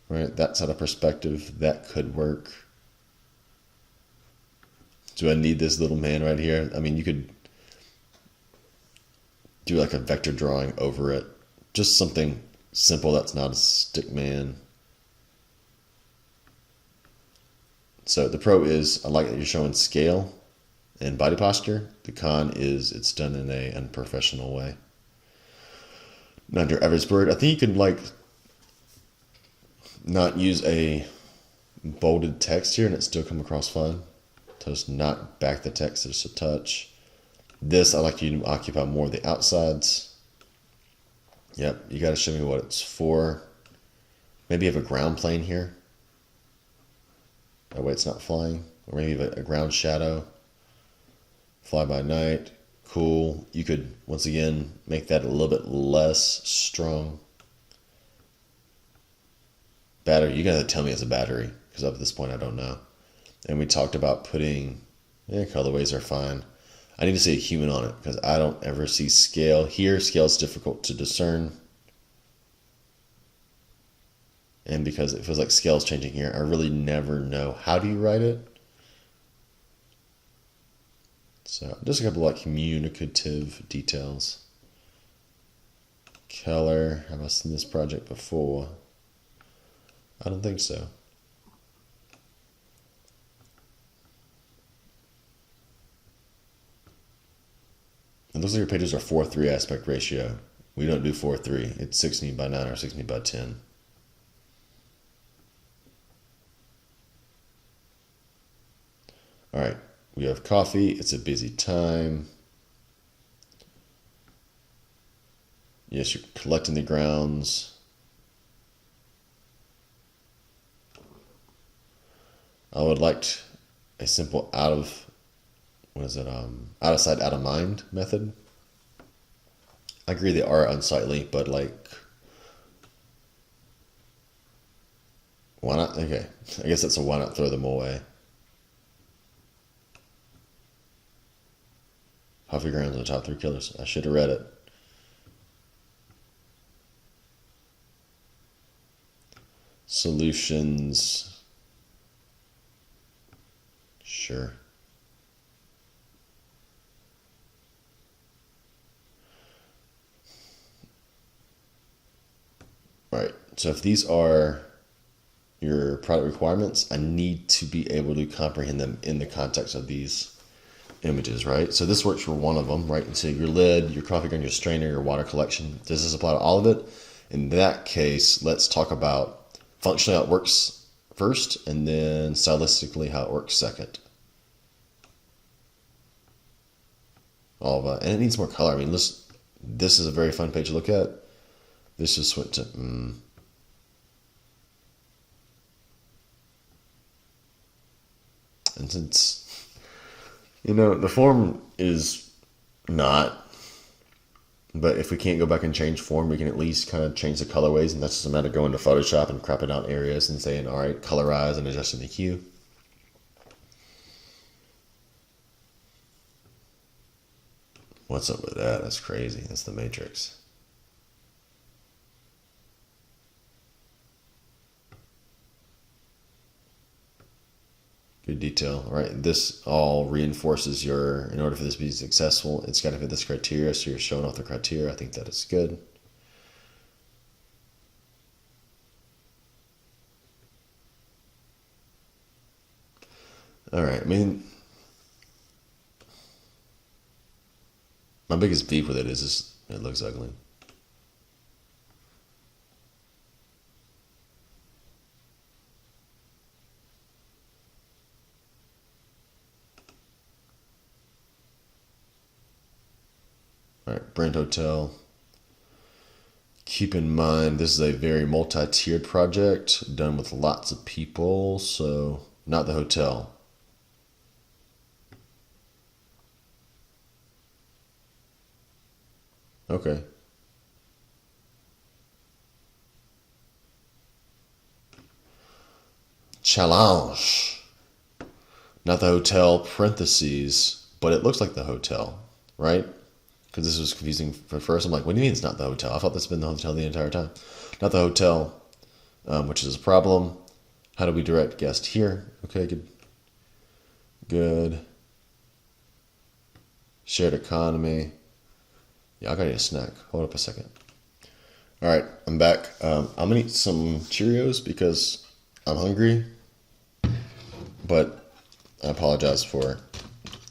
Right, that's out of perspective. That could work. Do I need this little man right here? I mean, you could do like a vector drawing over it. Just something simple that's not a stick man. So the pro is, I like that you're showing scale and body posture. The con is it's done in a unprofessional way. Now, under average bird, I think you could not use a bolded text here and it still come across fun. Just knock back the text just a touch. This, I like you to occupy more of the outsides. Yep, you got to show me what it's for. Maybe you have a ground plane here. That way it's not flying. Or maybe you have a ground shadow. Fly by night. Cool. You could, once again, make that a little bit less strong. Battery. You got to tell me it's a battery, because up to this point I don't know. And we talked about putting, colorways are fine. I need to see a human on it, because I don't ever see scale. Here, scale is difficult to discern. And because it feels like scale is changing here, I really never know. How do you write it? So just a couple of communicative details. Color. Have I seen this project before? I don't think so. It looks like your pages are 4:3 aspect ratio. We don't do 4:3. It's 16 by 9 or 16 by 10. All right. We have coffee. It's a busy time. Yes, you're collecting the grounds. I would like a simple out of sight, out of mind method. I agree they are unsightly, but why not? Okay, I guess that's a why not throw them away. Coffee grounds are the top 3 killers. I should have read it. Solutions. Sure. Right. So if these are your product requirements, I need to be able to comprehend them in the context of these images, right? So this works for one of them, right? And so your lid, your coffee gun, your strainer, your water collection. Does this apply to all of it? In that case, let's talk about functionally how it works first, and then stylistically how it works second. All of and it needs more color. I mean, this is a very fun page to look at. This just went to and since the form is not, but if we can't go back and change form, we can at least kind of change the colorways, and that's just a matter of going to Photoshop and cropping out areas and saying, all right, colorize and adjusting the hue. What's up with that? That's crazy. That's the Matrix. Good detail. All right, this all reinforces in order for this to be successful, it's got to fit this criteria, so you're showing off the criteria. I think that is good. All right, I mean, my biggest beef with it is just, it looks ugly. All right, Brent Hotel. Keep in mind, this is a very multi-tiered project done with lots of people, so not the hotel. Okay. Challenge. Not the hotel, parentheses, but it looks like the hotel, right? Because this was confusing for first. I'm like, what do you mean it's not the hotel? I thought this had been the hotel the entire time. Not the hotel, which is a problem. How do we direct guest here? Okay, good. Good. Shared economy. Yeah, I gotta eat a snack. Hold up a second. All right, I'm back. I'm gonna eat some Cheerios because I'm hungry. But I apologize for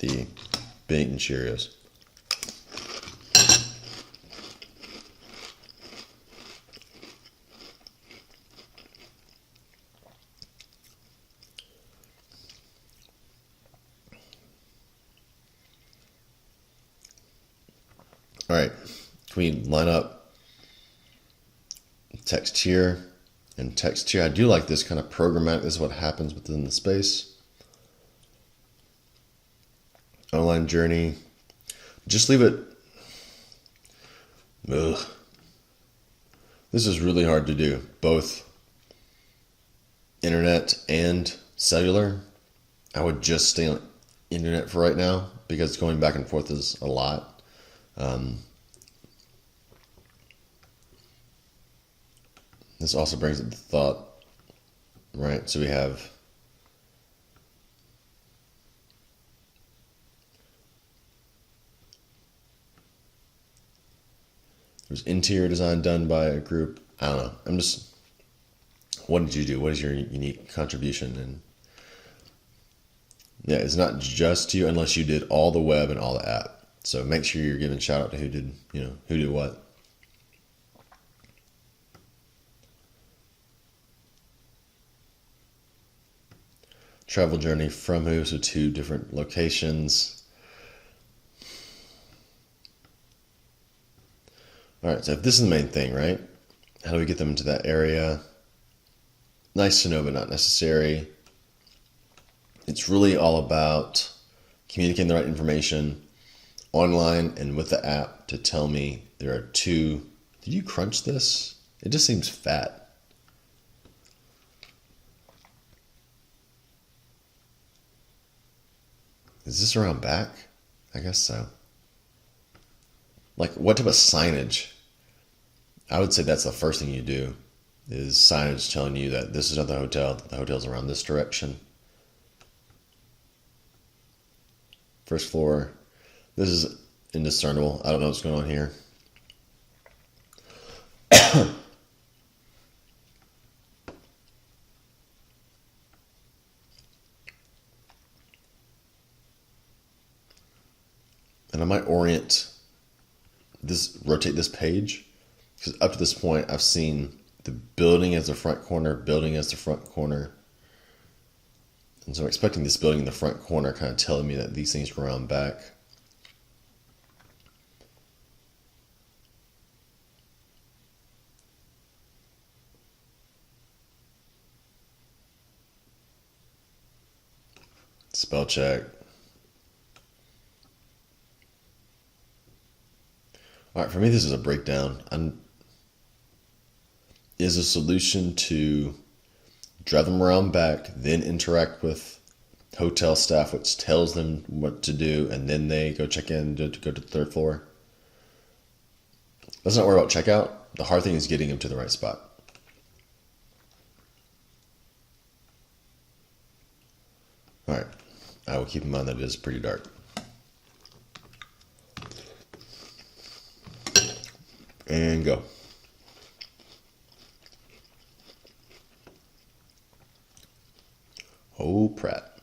the being eating Cheerios. All right, can we line up text here and text here? I do like this kind of programmatic. This is what happens within the space. Online journey. Just leave it. Ugh. This is really hard to do, both internet and cellular. I would just stay on internet for right now because going back and forth is a lot. This also brings up the thought, right? So we have there's interior design done by a group. I don't know. What did you do? What is your unique contribution? And yeah, it's not just you unless you did all the web and all the app. So make sure you're giving shout out to who did what. Travel journey from who, so 2 different locations. All right, so if this is the main thing, right? How do we get them into that area? Nice to know, but not necessary. It's really all about communicating the right information online and with the app to tell me there are 2. Did you crunch this? It just seems fat. Is this around back? I guess so. Like, what type of signage? I would say that's the first thing you do. is signage telling you that this is not the hotel. The hotel's around this direction. First floor. This is indiscernible. I don't know what's going on here. And I might rotate this page, because up to this point I've seen the building as the front corner, building as the front corner. And so I'm expecting this building in the front corner kind of telling me that these things go around back. Spell check. All right, for me, this is a breakdown. Is a solution to drive them around back, then interact with hotel staff, which tells them what to do, and then they go check in to go to the third floor. Let's not worry about checkout. The hard thing is getting them to the right spot. All right, I will keep in mind that it is pretty dark. And go. Oh, Pratt.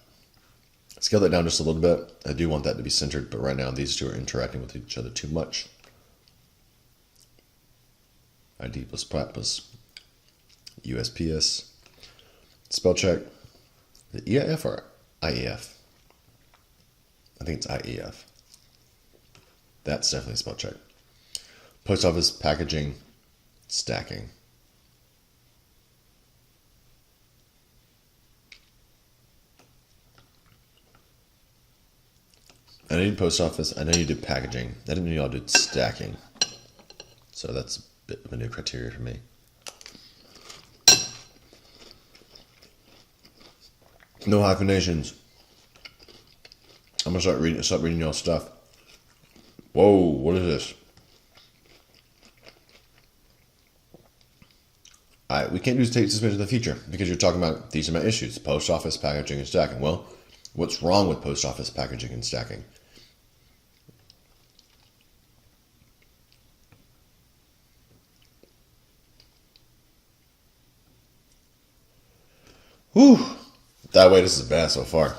Scale that down just a little bit. I do want that to be centered, but right now these two are interacting with each other too much. ID plus Pratt plus USPS. Spell check. The EIF or IEF? I think it's IEF. That's definitely a spell check. Post office, packaging, stacking. I know you did post office. I know you did packaging. I didn't know y'all did stacking. So that's a bit of a new criteria for me. No hyphenations. I'm gonna start reading y'all stuff. Whoa, what is this? We can't do state suspension in the future because you're talking about these are my issues: post office, packaging, and stacking. Well, what's wrong with post office, packaging, and stacking? Whew. That way, this is bad so far.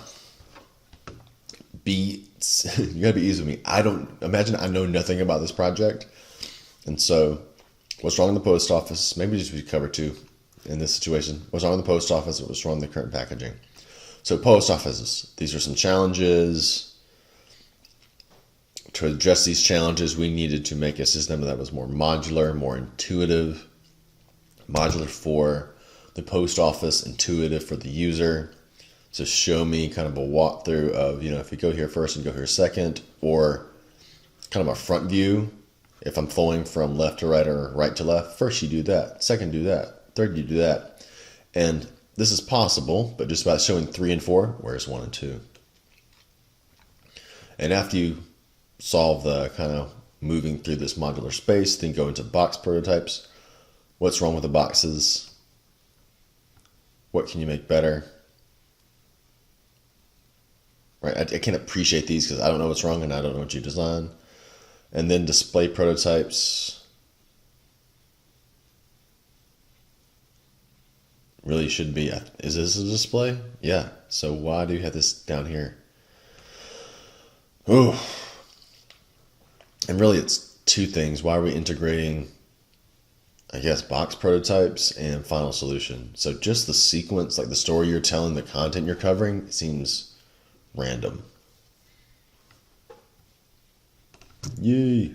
You gotta be easy with me. I know nothing about this project. And so, what's wrong in the post office? Maybe just we cover two in this situation. What's wrong in the post office? What's wrong in the current packaging? So, post offices, these are some challenges. To address these challenges, we needed to make a system that was more modular, more intuitive. Modular for the post office, intuitive for the user. So show me kind of a walkthrough of, if you go here first and go here second, or kind of a front view. If I'm flowing from left to right or right to left, first you do that, second do that, third you do that. And this is possible, but just by showing 3 and 4, where's 1 and 2? And after you solve the kind of moving through this modular space, then go into box prototypes. What's wrong with the boxes? What can you make better? Right, I can't appreciate these because I don't know what's wrong and I don't know what you design. And then display prototypes. Really should be. Is this a display? Yeah. So why do you have this down here? Ooh. And really it's two things. Why are we integrating, I guess, box prototypes and final solution? So just the sequence, like the story you're telling, the content you're covering, seems random. Yay.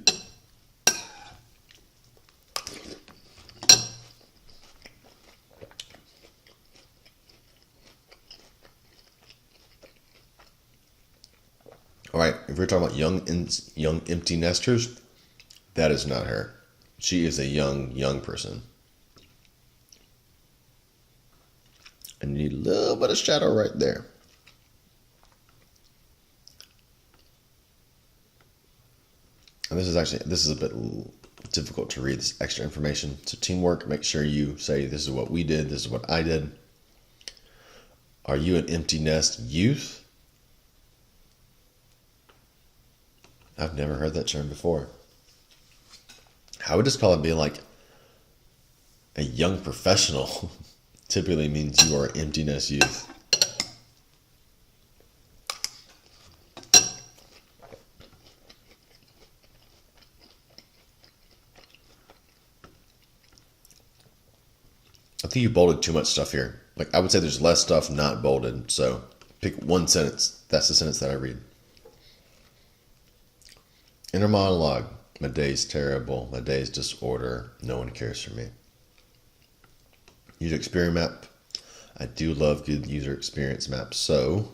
All right, if we're talking about young empty nesters, that is not her. She is a young person. And you need a little bit of shadow right there. And this is a bit difficult to read this extra information. So teamwork, make sure you say, this is what we did, this is what I did. Are you an empty nest youth? I've never heard that term before. I would just call it being like a young professional. Typically means you are an empty nest youth. I think you bolded too much stuff here. Like, I would say there's less stuff not bolded. So pick one sentence. That's the sentence that I read. Inner monologue. My day's terrible. My day's disorder. No one cares for me. User experience map. I do love good user experience maps. So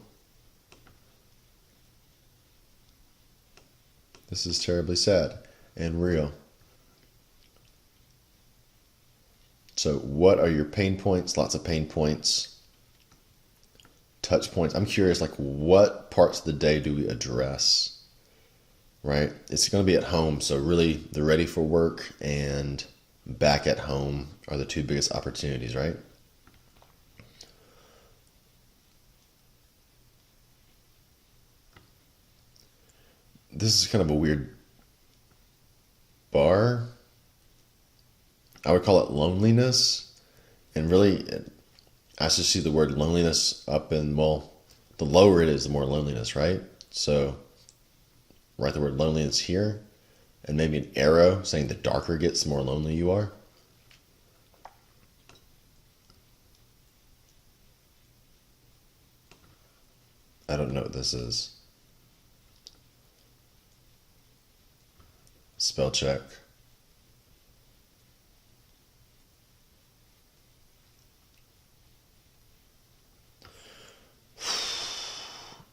this is terribly sad and real. So what are your pain points? Lots of pain points. Touch points. I'm curious, like, what parts of the day do we address? Right? It's going to be at home. So really, the ready for work and back at home are the two biggest opportunities, right? This is kind of a weird bar. I would call it loneliness. And really, I just see the word loneliness up in, well, the lower it is, the more loneliness, right? So write the word loneliness here, and maybe an arrow saying the darker it gets, the more lonely you are. I don't know what this is. Spell check.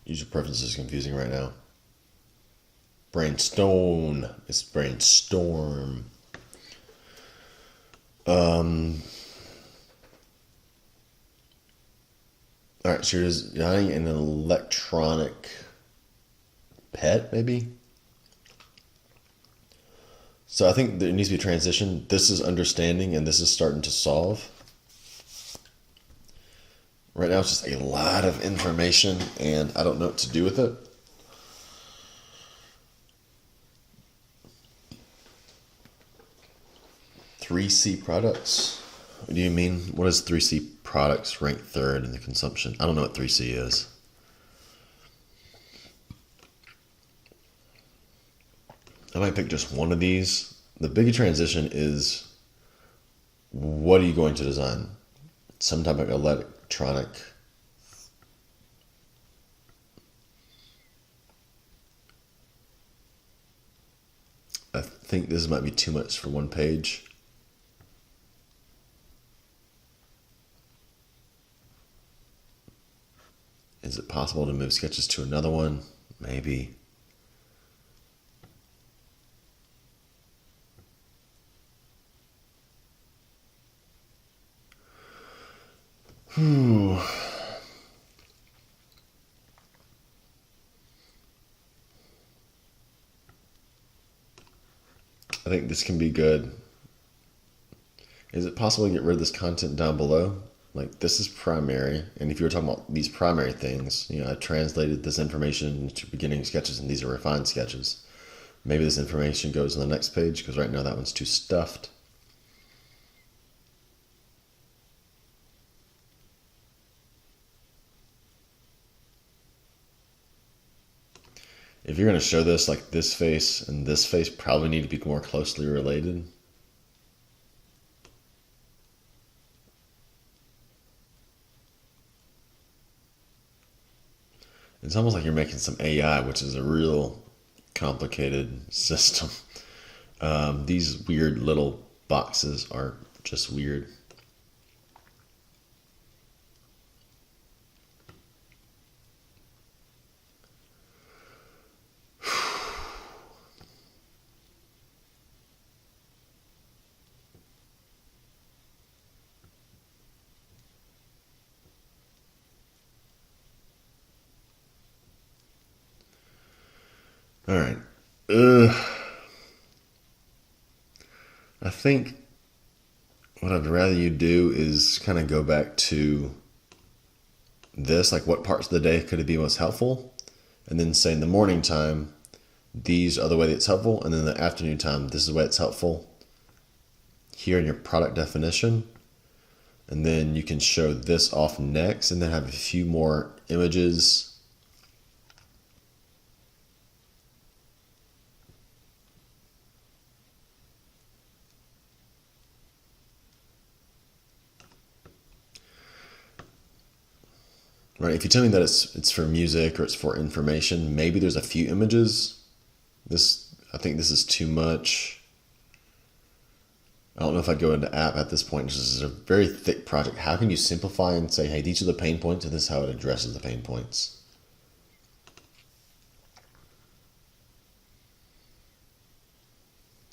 User preference is confusing right now. Brainstorm. It's brainstorm. All right, so you're designing an electronic pet, maybe? So I think there needs to be a transition. This is understanding, and this is starting to solve. Right now, it's just a lot of information, and I don't know what to do with it. Three C products? What do you mean? What does 3C products rank third in the consumption? I don't know what 3C is. I might pick just one of these. The big transition is, what are you going to design? Some type of electronic. I think this might be too much for one page. Is it possible to move sketches to another one? Maybe. Whew. I think this can be good. Is it possible to get rid of this content down below? Like, this is primary, and if you were talking about these primary things, I translated this information into beginning sketches, and these are refined sketches. Maybe this information goes on the next page, because right now that one's too stuffed. If you're going to show this, like this face and this face probably need to be more closely related. It's almost like you're making some AI, which is a real complicated system. These weird little boxes are just weird. All right. think what I'd rather you do is kind of go back to this, like what parts of the day could it be most helpful? And then say in the morning time, these are the way that it's helpful. And then in the afternoon time, this is the way it's helpful here in your product definition. And then you can show this off next and then have a few more images. Right, if you tell me that it's for music or it's for information, maybe there's a few images. I think this is too much. I don't know if I'd go into app at this point. This is a very thick project. How can you simplify and say, hey, these are the pain points and this is how it addresses the pain points?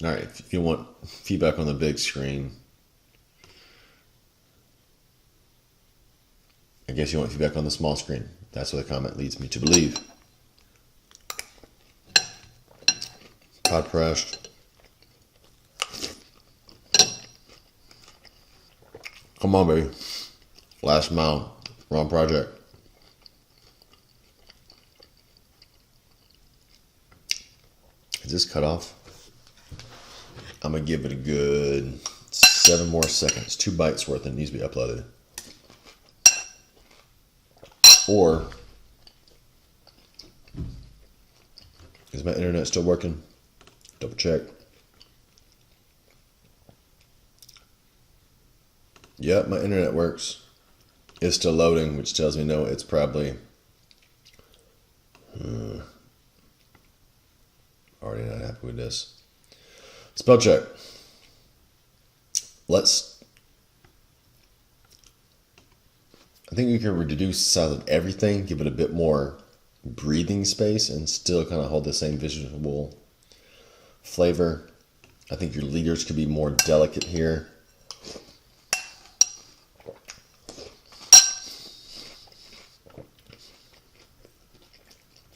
All right, if you want feedback on the big screen, I guess you want feedback on the small screen. That's what the comment leads me to believe. Pod pressed. Come on, baby. Last mile. Wrong project. Is this cut off? I'm going to give it a good 7 more seconds. 2 bytes worth and it needs to be uploaded. Or, is my internet still working? Double check. Yep, my internet works. It's still loading, which tells me no, it's probably already not happy with this. Spell check. I think you can reduce the size of everything, give it a bit more breathing space, and still kind of hold the same visual flavor. I think your leaders could be more delicate here.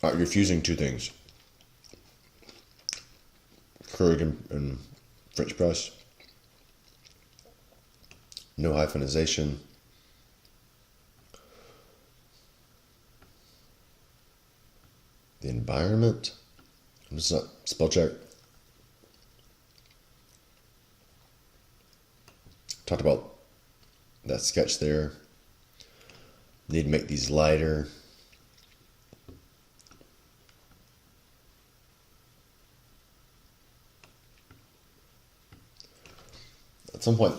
All right, you're fusing 2 things. Keurig and French press. No hyphenization. The environment. I'm just not spell check. Talked about that sketch there. Need to make these lighter. At some point,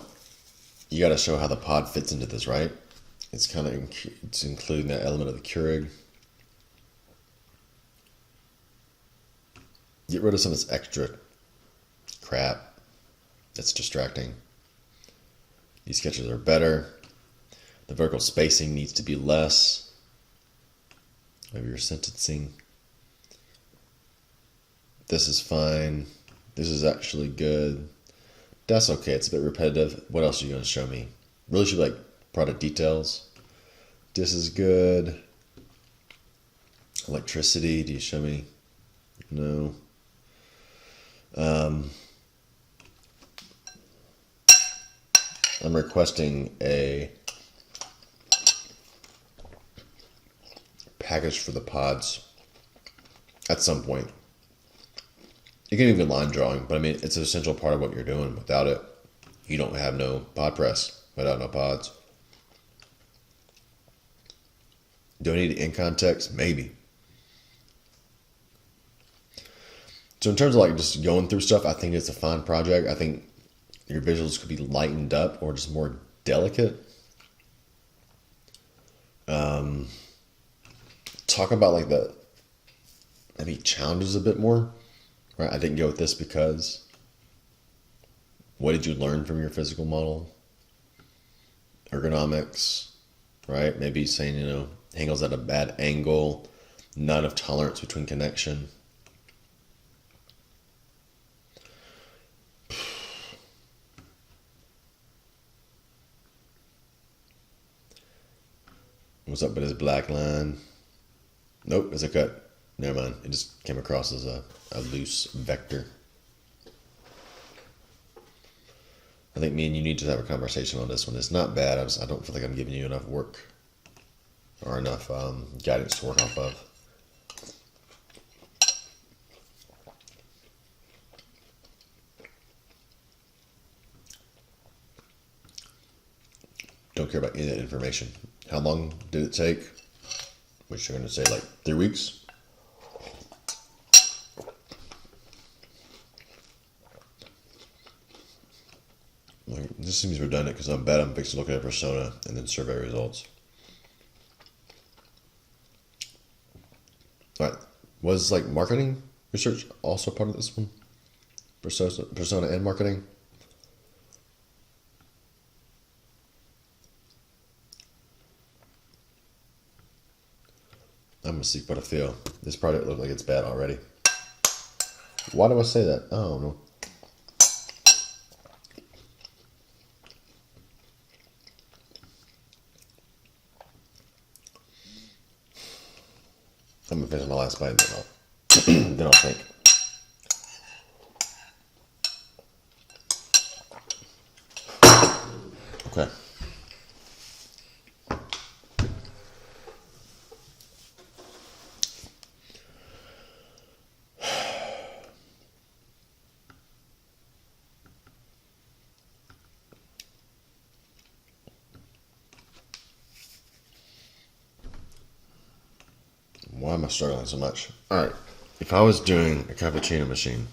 you got to show how the pod fits into this, right? It's kind of it's including that element of the Keurig. Get rid of some of this extra crap that's distracting. These sketches are better. The vertical spacing needs to be less. Maybe your sentencing. This is fine. This is actually good. That's okay. It's a bit repetitive. What else are you going to show me? Really should be like product details. This is good. Electricity. Do you show me? No. I'm requesting a package for the pods at some point. You can even line drawing, but I mean, it's an essential part of what you're doing. Without it, you don't have no pod press. Without no pods. Do I need it in context? Maybe. So in terms of like just going through stuff, I think it's a fine project. I think your visuals could be lightened up or just more delicate. Talk about like the maybe challenges a bit more. Right? I didn't go with this because what did you learn from your physical model? Ergonomics, right? Maybe saying, angles at a bad angle, not enough tolerance between connection. What's up with this black line? Nope, it's a cut. Never mind. It just came across as a loose vector. I think me and you need to have a conversation on this one. It's not bad. I don't feel like I'm giving you enough work or enough guidance to work off of. Don't care about any of that information. How long did it take? Which you're going to say like 3 weeks? This seems redundant because I bet I'm fixing to look at a persona and then survey results. All right. Was like marketing research also part of this one? Persona and marketing? I'm going to see what I feel. This project looks like it's bad already. Why do I say that? I don't know. I'm going to finish my last bite and then I'll think. Okay. Why am I struggling so much? All right. If I was doing a cappuccino machine,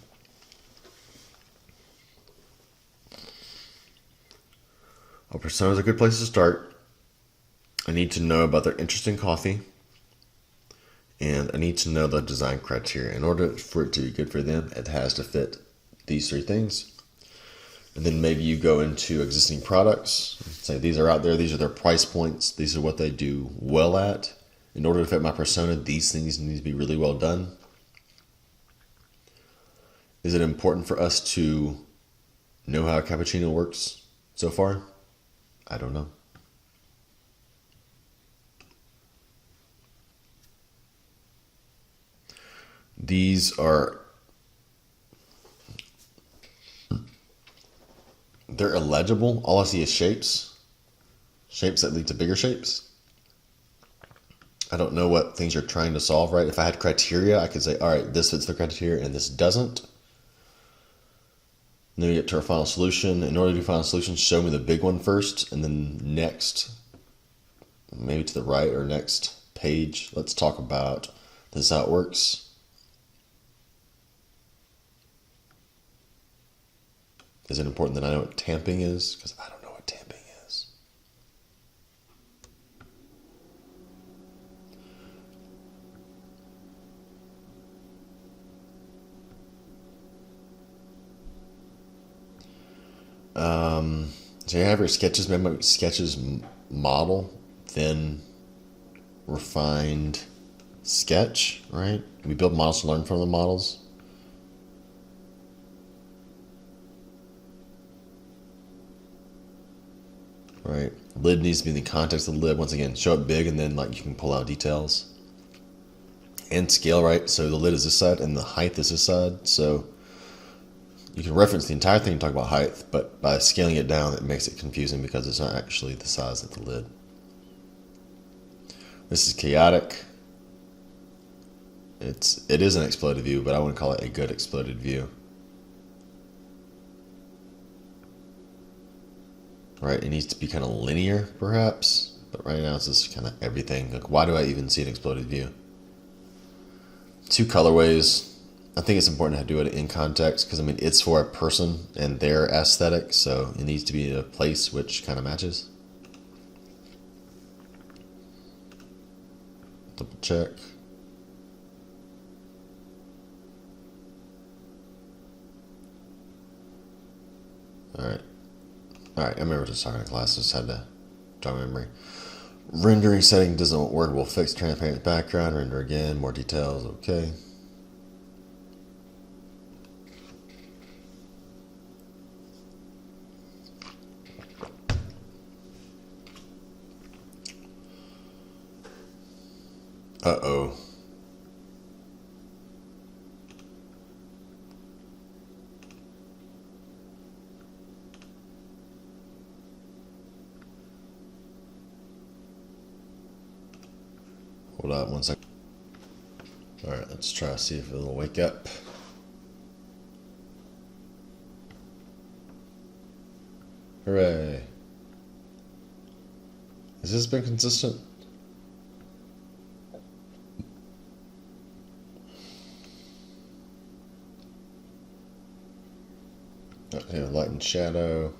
a persona is a good place to start. I need to know about their interest in coffee, and I need to know the design criteria. In order for it to be good for them, it has to fit these 3 things. And then maybe you go into existing products, say these are out there, these are their price points, these are what they do well at. In order to fit my persona, these things need to be really well done. Is it important for us to know how a cappuccino works so far? I don't know. These are, they're illegible. All I see is shapes that lead to bigger shapes. I don't know what things you're trying to solve, right? If I had criteria, I could say, all right, this fits the criteria and this doesn't. And then we get to our final solution. In order to do final solution, show me the big one first, and then next, maybe to the right or next page, let's talk about this is how it works. Is it important that I know what tamping is? Because I don't know what tamping is. So you have your sketches, maybe sketches model, then refined sketch, right? We build models to learn from the models. Right. Lid needs to be in the context of the lid. Once again, show it big and then like you can pull out details. And scale, right? So the lid is this side and the height is this side. So you can reference the entire thing and talk about height, but by scaling it down, it makes it confusing because it's not actually the size of the lid. This is chaotic. It is an exploded view, but I wouldn't call it a good exploded view. Right, it needs to be kind of linear, perhaps, but right now it's just kind of everything. Like, why do I even see an exploded view? 2 colorways. I think it's important to do it in context because, I mean, it's for a person and their aesthetic, so it needs to be a place which kind of matches. Double check. All right, I remember just talking to class, just had to jog my memory. Rendering setting doesn't work. We'll fix transparent background, render again, more details, okay. Uh-oh. Hold on 1 second. Alright, let's try to see if it'll wake up. Hooray. Has this been consistent? Okay, light and shadow.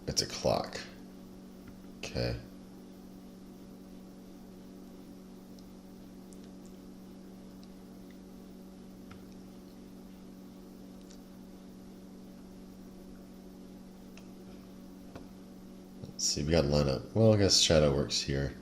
It's a clock. Okay. Let's see, we got to line up. Well, I guess shadow works here.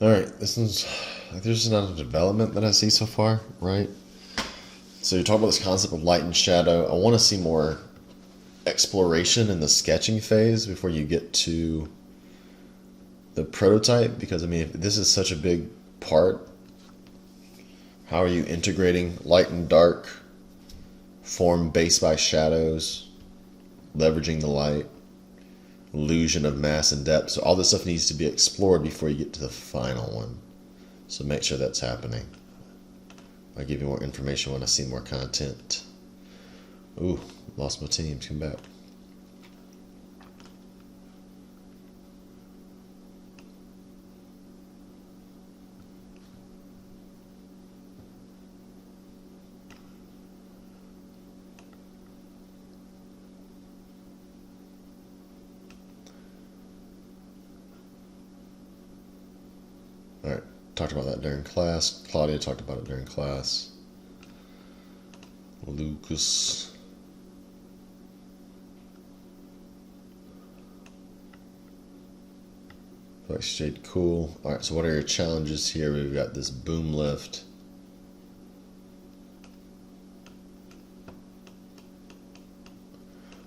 Alright, this is, there's not a development that I see so far, right? So you're talking about this concept of light and shadow. I want to see more exploration in the sketching phase before you get to the prototype, because I mean, if this is such a big part, how are you integrating light and dark, form based by shadows, leveraging the light, illusion of mass and depth? So all this stuff needs to be explored before you get to the final one. So make sure that's happening. I'll give you more information when I see more content. Ooh, lost my team. Come back. All right, talked about that during class. Claudia talked about it during class. Lucas. Like shade cool. All right, so what are your challenges here? We've got this boom lift.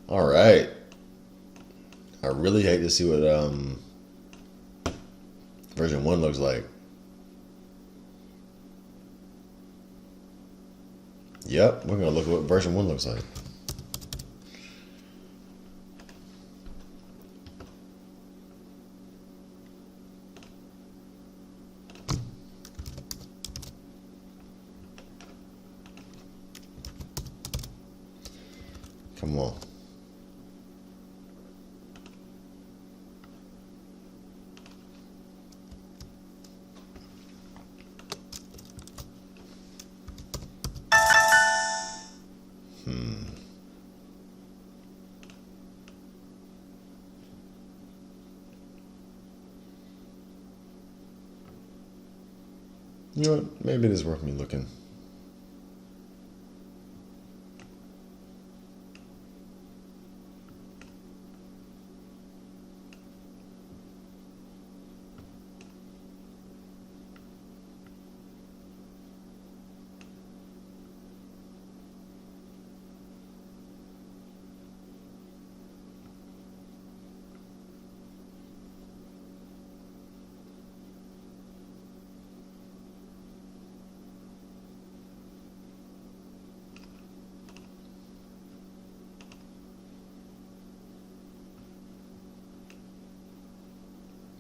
All right. I really hate to see what version 1 looks like. Yep, we're gonna look at what version 1 looks like. Come on. You know what? Maybe it is worth me looking.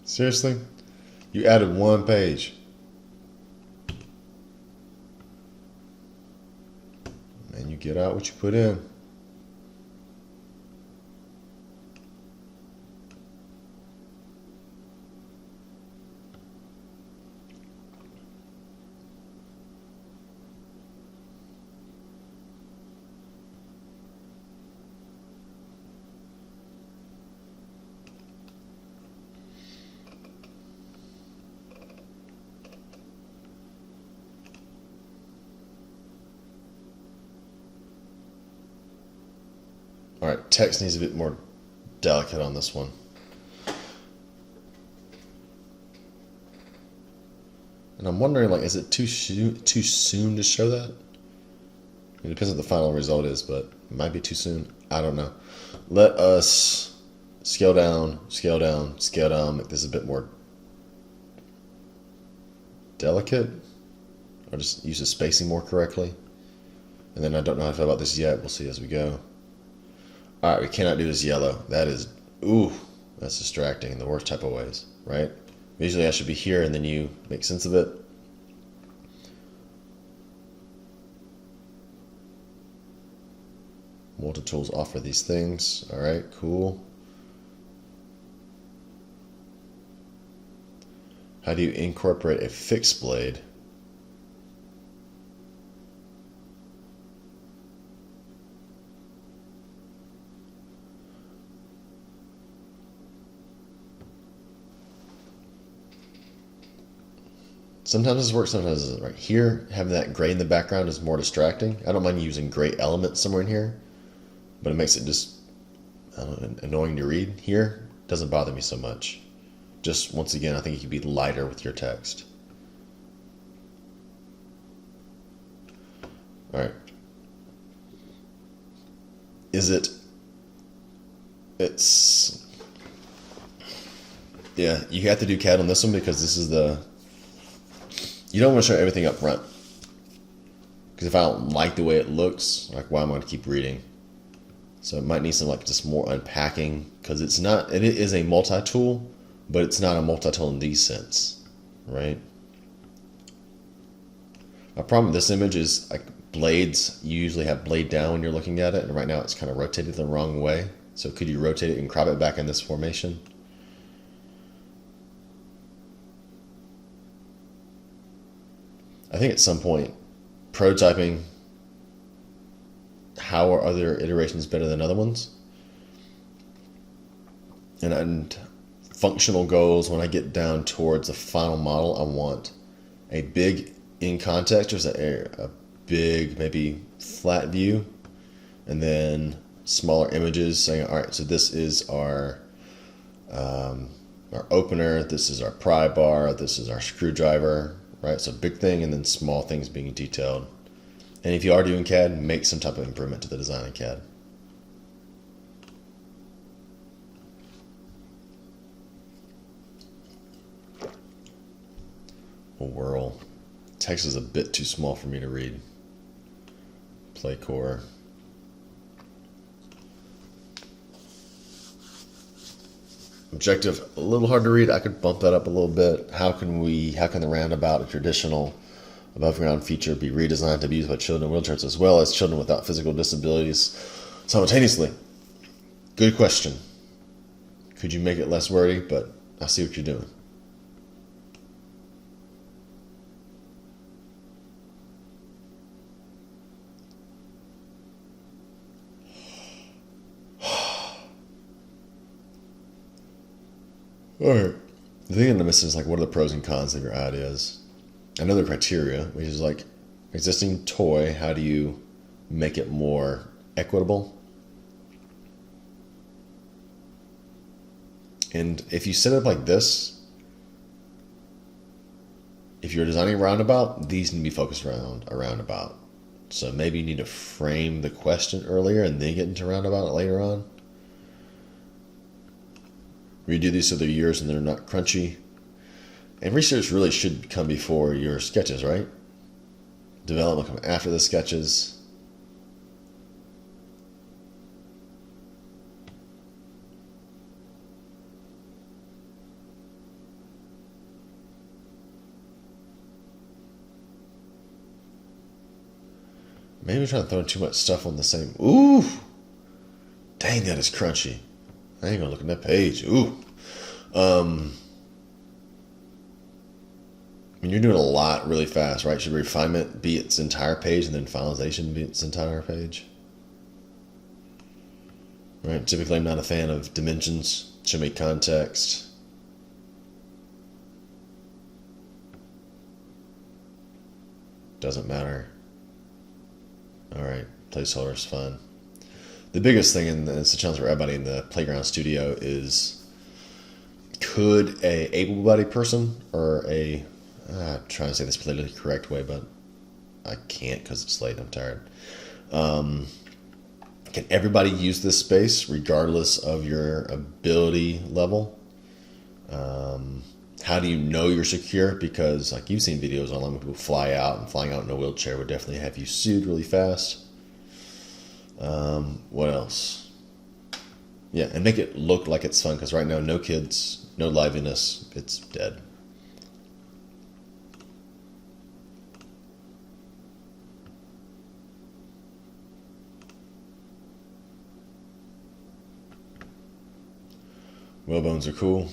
Seriously? You added 1 page. And you get out what you put in. All right, text needs a bit more delicate on this one. And I'm wondering, like, is it too soon to show that? It depends what the final result is, but it might be too soon. I don't know. Let us scale down, scale down, scale down, make this a bit more delicate, or just use the spacing more correctly. And then I don't know how I feel about this yet. We'll see as we go. All right, we cannot do this yellow. That is, ooh, that's distracting in the worst type of ways, right? Usually I should be here and then you make sense of it. Multi-tools offer these things. All right, cool. How do you incorporate a fixed blade? Sometimes this works, sometimes it doesn't. Right here, having that gray in the background is more distracting. I don't mind using gray elements somewhere in here, but it makes it just, I don't know, annoying to read. Here, doesn't bother me so much. Just, once again, I think you could be lighter with your text. All right. Yeah, you have to do CAD on this one because this is you don't want to show everything up front. Because if I don't like the way it looks, like, why am I going to keep reading? So it might need some, like, just more unpacking, because it is a multi-tool, but it's not a multi-tool in these sense, right? My problem with this image is, like, blades, you usually have blade down when you're looking at it, and right now it's kind of rotated the wrong way. So could you rotate it and crop it back in this formation? I think at some point, prototyping how are other iterations better than other ones, and functional goals, when I get down towards the final model, I want a big in context, just a big maybe flat view, and then smaller images saying, all right, so this is our opener, this is our pry bar, this is our screwdriver, right? So big thing and then small things being detailed. And if you are doing CAD, make some type of improvement to the design in CAD. A whirl. Text is a bit too small for me to read. Play core. Objective, a little hard to read. I could bump that up a little bit. How can the roundabout, a traditional above ground feature, be redesigned to be used by children in wheelchairs as well as children without physical disabilities simultaneously? Good question. Could you make it less wordy? But I see what you're doing. Alright. The thing I'm missing is, like, what are the pros and cons of your ideas? I know the criteria, which is like existing toy, how do you make it more equitable? And if you set it up like this, if you're designing a roundabout, these need to be focused around a roundabout. So maybe you need to frame the question earlier and then get into roundabout later on. Redo these so they're yours and they're not crunchy. And research really should come before your sketches, right? Development come after the sketches. Maybe I'm trying to throw too much stuff on the same. Ooh! Dang, that is crunchy. I ain't gonna look at that page. Ooh. I mean, you're doing a lot really fast, right? Should refinement be its entire page and then finalization be its entire page? Right? Typically, I'm not a fan of dimensions. Show me context. Doesn't matter. All right, placeholder is fine. The biggest thing, and it's a challenge for everybody in the playground studio, is could a able-bodied person or I'm trying to say this politically correct way, but I can't because it's late. I'm tired. Can everybody use this space regardless of your ability level? How do you know you're secure? Because like you've seen videos online where people fly out, and flying out in a wheelchair would definitely have you sued really fast. What else? Yeah, and make it look like it's fun, because right now, no kids, no liveliness, it's dead. Whalebones are cool.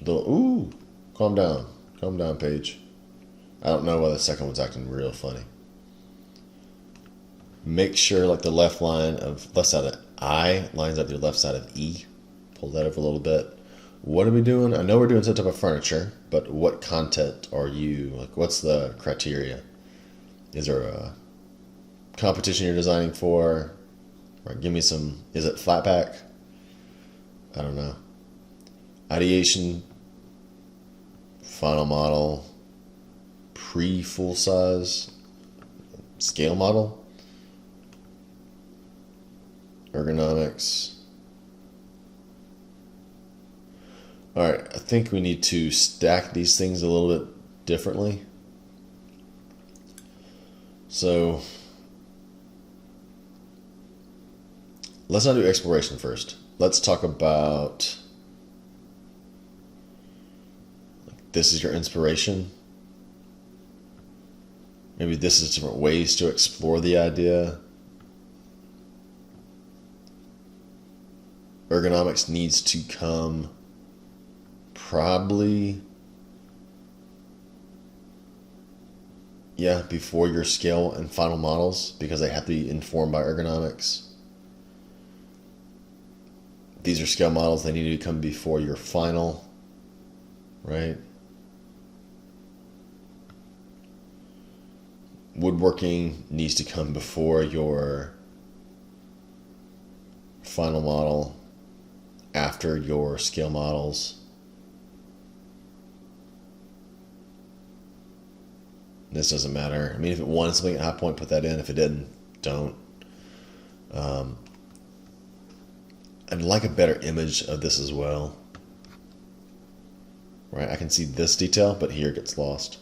Ooh, calm down. Calm down, Paige. I don't know why the second one's acting real funny. Make sure like the left side of I lines up your left side of E. Pull that over a little bit. What are we doing? I know we're doing some type of furniture, but what content are you, like what's the criteria? Is there a competition you're designing for? Right, give me some, is it Flatpack? I don't know. Ideation, final model, pre-full size, scale model, ergonomics. All right, I think we need to stack these things a little bit differently. So let's not do exploration first. Let's talk about, this is your inspiration. Maybe this is different ways to explore the idea. Ergonomics needs to come probably, before your scale and final models, because they have to be informed by ergonomics. These are scale models, they need to come before your final, right? Woodworking needs to come before your final model, after your scale models. This doesn't matter. I mean, if it wanted something at High Point, put that in. If it didn't, don't. I'd like a better image of this as well. Right, I can see this detail, but here it gets lost.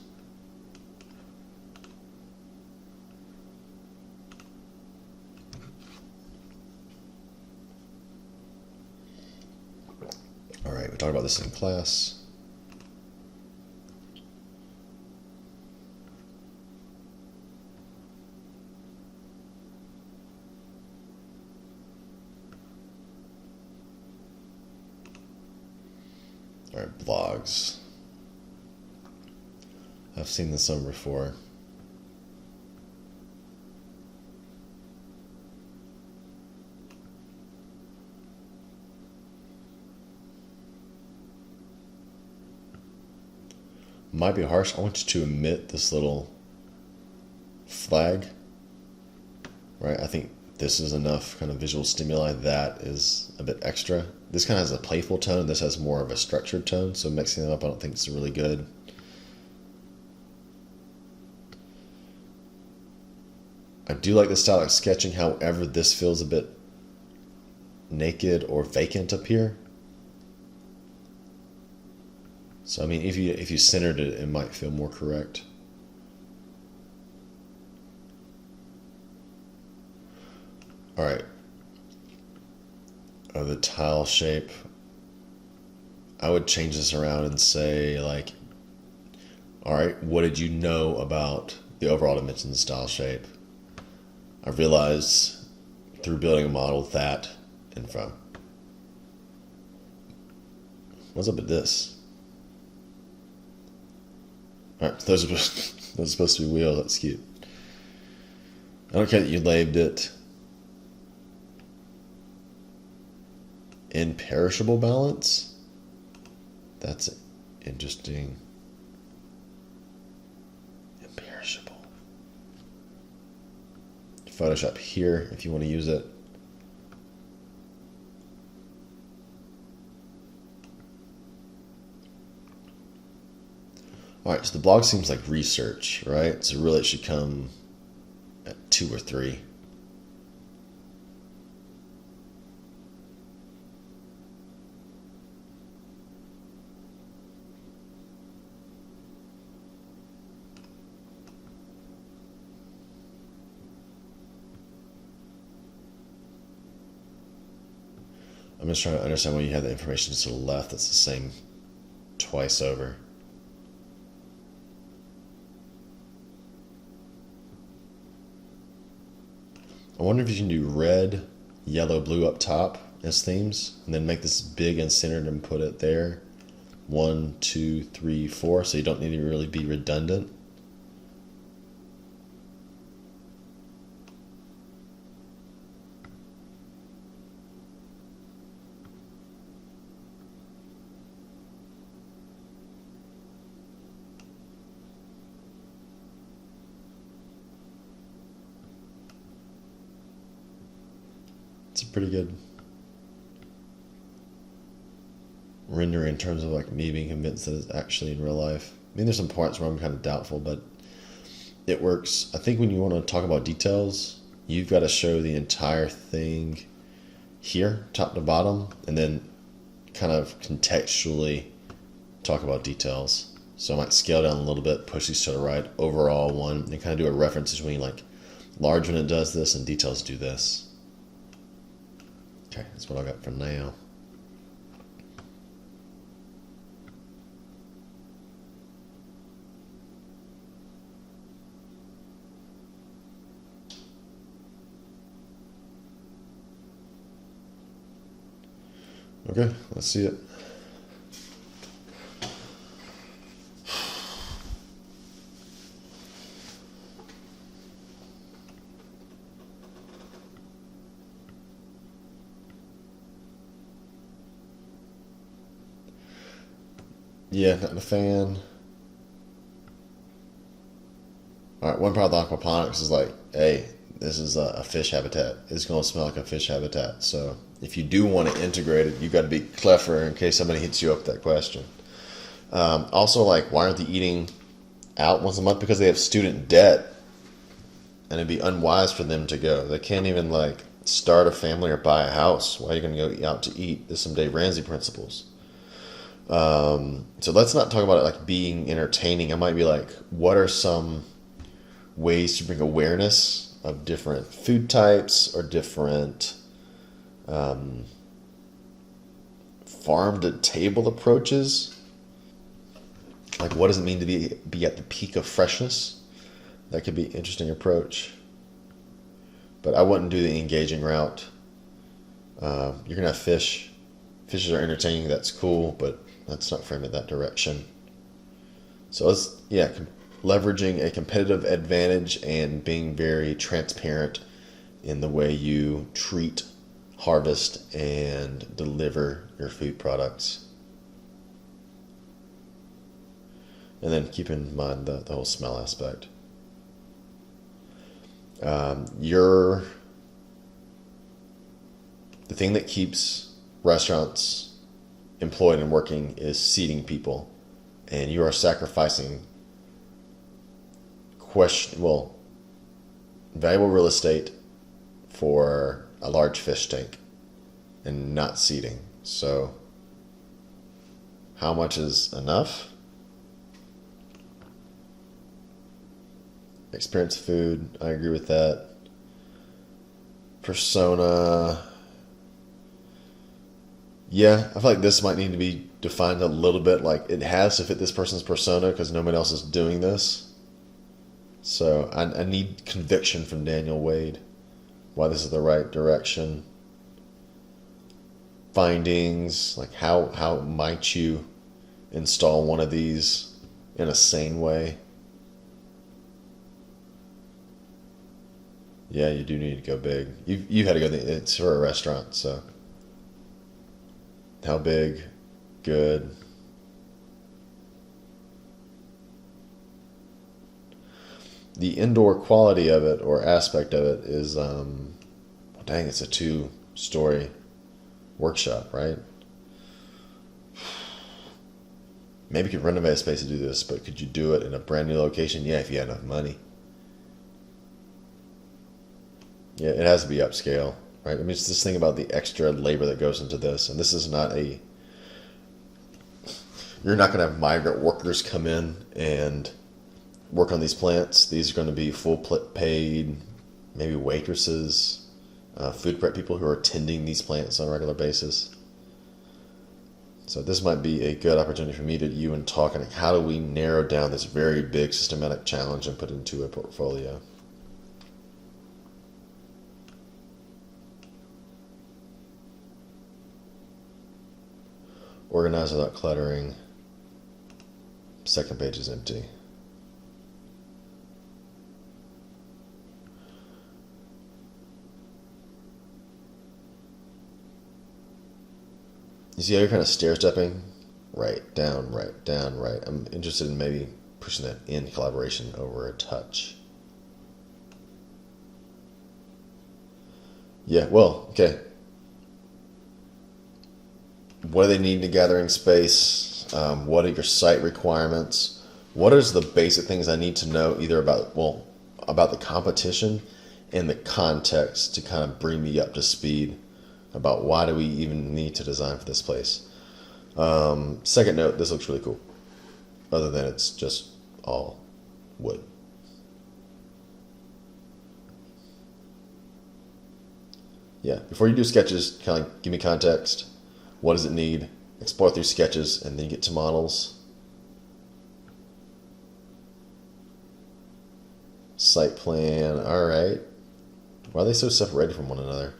All right, we talked about this in class. All right, blogs. I've seen this one before. Might be harsh. I want you to omit this little flag. Right, I think this is enough kind of visual stimuli. That is a bit extra. This kind of has a playful tone. This has more of a structured tone. So mixing them up, I don't think it's really good. I do like the style of sketching. However, this feels a bit naked or vacant up here. So I mean, if you centered it, it might feel more correct. All right. The tile shape, I would change this around and say, like, all right, what did you know about the overall dimensions of style shape? I realized through building a model that info. What's up with this? All right, those are supposed to be wheels. That's cute. I don't care that you labeled it imperishable balance. That's interesting. Imperishable. Photoshop here if you want to use it. All right, so the blog seems like research, right? So really it should come 2 or 3. I'm just trying to understand why you have the information to the left that's the same twice over. I wonder if you can do red, yellow, blue up top as themes, and then make this big and centered and put it there. 1, 2, 3, 4, so you don't need to really be redundant. It's a pretty good rendering in terms of like me being convinced that it's actually in real life. I mean, there's some parts where I'm kind of doubtful, but it works. I think when you want to talk about details, you've got to show the entire thing here, top to bottom, and then kind of contextually talk about details. So I might scale down a little bit, push these to the right, overall one, and kind of do a reference between like large when it does this and details do this. Okay, that's what I got for now. Okay, let's see it. Yeah, not a fan. All right, one problem with aquaponics is like, hey, this is a fish habitat. It's going to smell like a fish habitat. So if you do want to integrate it, you've got to be clever in case somebody hits you up with that question. Also, like, why aren't they eating out once a month? Because they have student debt, and it'd be unwise for them to go. They can't even like start a family or buy a house. Why are you going to go out to eat? There's some Dave Ramsey principles. So let's not talk about it like being entertaining. I might be like, what are some ways to bring awareness of different food types or different farm to table approaches? Like, what does it mean to be at the peak of freshness? That could be an interesting approach. But I wouldn't do the engaging route. You're going to have fish. Fishes are entertaining, that's cool, but let's not frame it that direction. So let's, leveraging a competitive advantage and being very transparent in the way you treat, harvest, and deliver your food products. And then keep in mind the whole smell aspect. The thing that keeps restaurants employed and working is seating people, and you are sacrificing valuable real estate for a large fish tank and not seating. So how much is enough? Experience food, I agree with that. Persona, yeah, I feel like this might need to be defined a little bit. Like, it has to fit this person's persona because nobody else is doing this. So I need conviction from Daniel Wade why this is the right direction. Findings, like how might you install one of these in a sane way? Yeah, you do need to go big. You've had to go. It's for a restaurant, so how big? Good. The indoor quality of it or aspect of it is, dang, it's a 2-story workshop, right? Maybe you could renovate a space to do this, but could you do it in a brand new location? Yeah, if you had enough money. Yeah, it has to be upscale, right? I mean, it's this thing about the extra labor that goes into this, and this is not a. You're not going to have migrant workers come in and work on these plants. These are going to be full paid, maybe waitresses, food prep people who are tending these plants on a regular basis. So this might be a good opportunity for me to you and talk on how do we narrow down this very big systematic challenge and put it into a portfolio. Organize without cluttering. Second page is empty. You see how you're kind of stair-stepping? Right, down, right, down, right. I'm interested in maybe pushing that in collaboration over a touch. Yeah, well, okay. What do they need in a gathering space? What are your site requirements? What is the basic things I need to know either about the competition and the context to kind of bring me up to speed about why do we even need to design for this place. Second note, this looks really cool. Other than it's just all wood. Yeah, before you do sketches, kind of give me context. What does it need? Explore through sketches, and then you get to models. Site plan, all right. Why are they so separated from one another?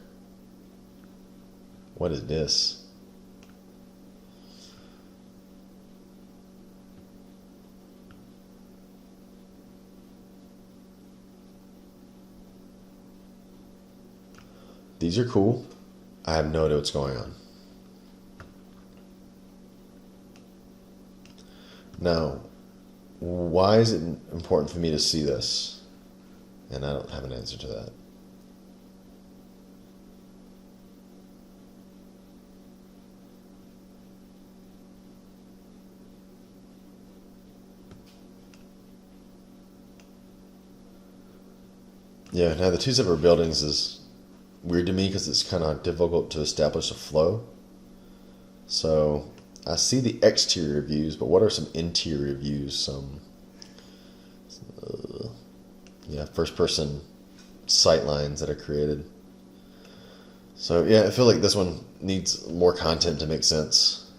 What is this? These are cool. I have no idea what's going on. Now, why is it important for me to see this? And I don't have an answer to that. Yeah, now the two separate buildings is weird to me because it's kind of difficult to establish a flow. So I see the exterior views, but what are some interior views? Some, first person sight lines that are created. So yeah, I feel like this one needs more content to make sense.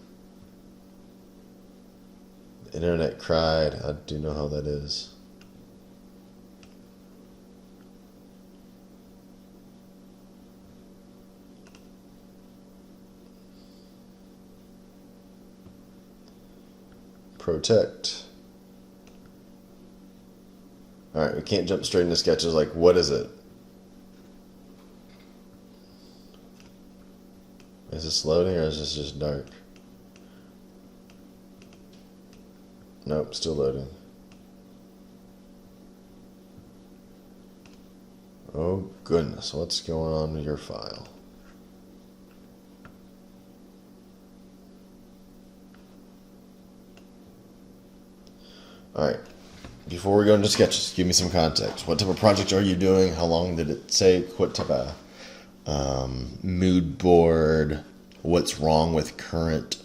The internet cried. I do know how that is. Protect. All right, we can't jump straight into sketches. Like, what is it? Is this loading or is this just dark? Nope, still loading. Oh goodness, what's going on with your file? All right, before we go into sketches, give me some context. What type of project are you doing? How long did it take? What type of mood board? What's wrong with current,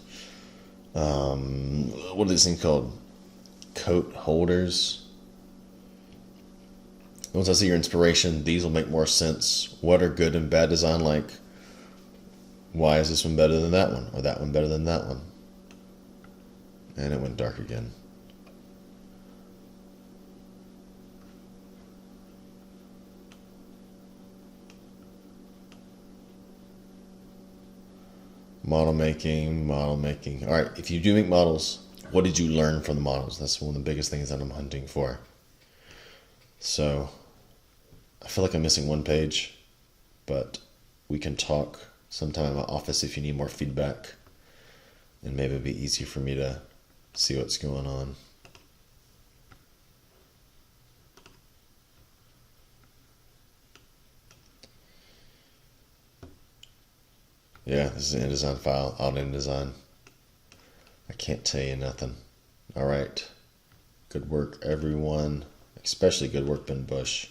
what are these things called? Coat holders. Once I see your inspiration, these will make more sense. What are good and bad design like? Why is this one better than that one? Or that one better than that one? And it went dark again. Model making. All right, if you do make models, what did you learn from the models? That's one of the biggest things that I'm hunting for. So, I feel like I'm missing one page, but we can talk sometime in my office if you need more feedback, and maybe it'll be easier for me to see what's going on. Yeah, this is an InDesign file, out InDesign. I can't tell you nothing. All right. Good work, everyone. Especially good work, Ben Bush.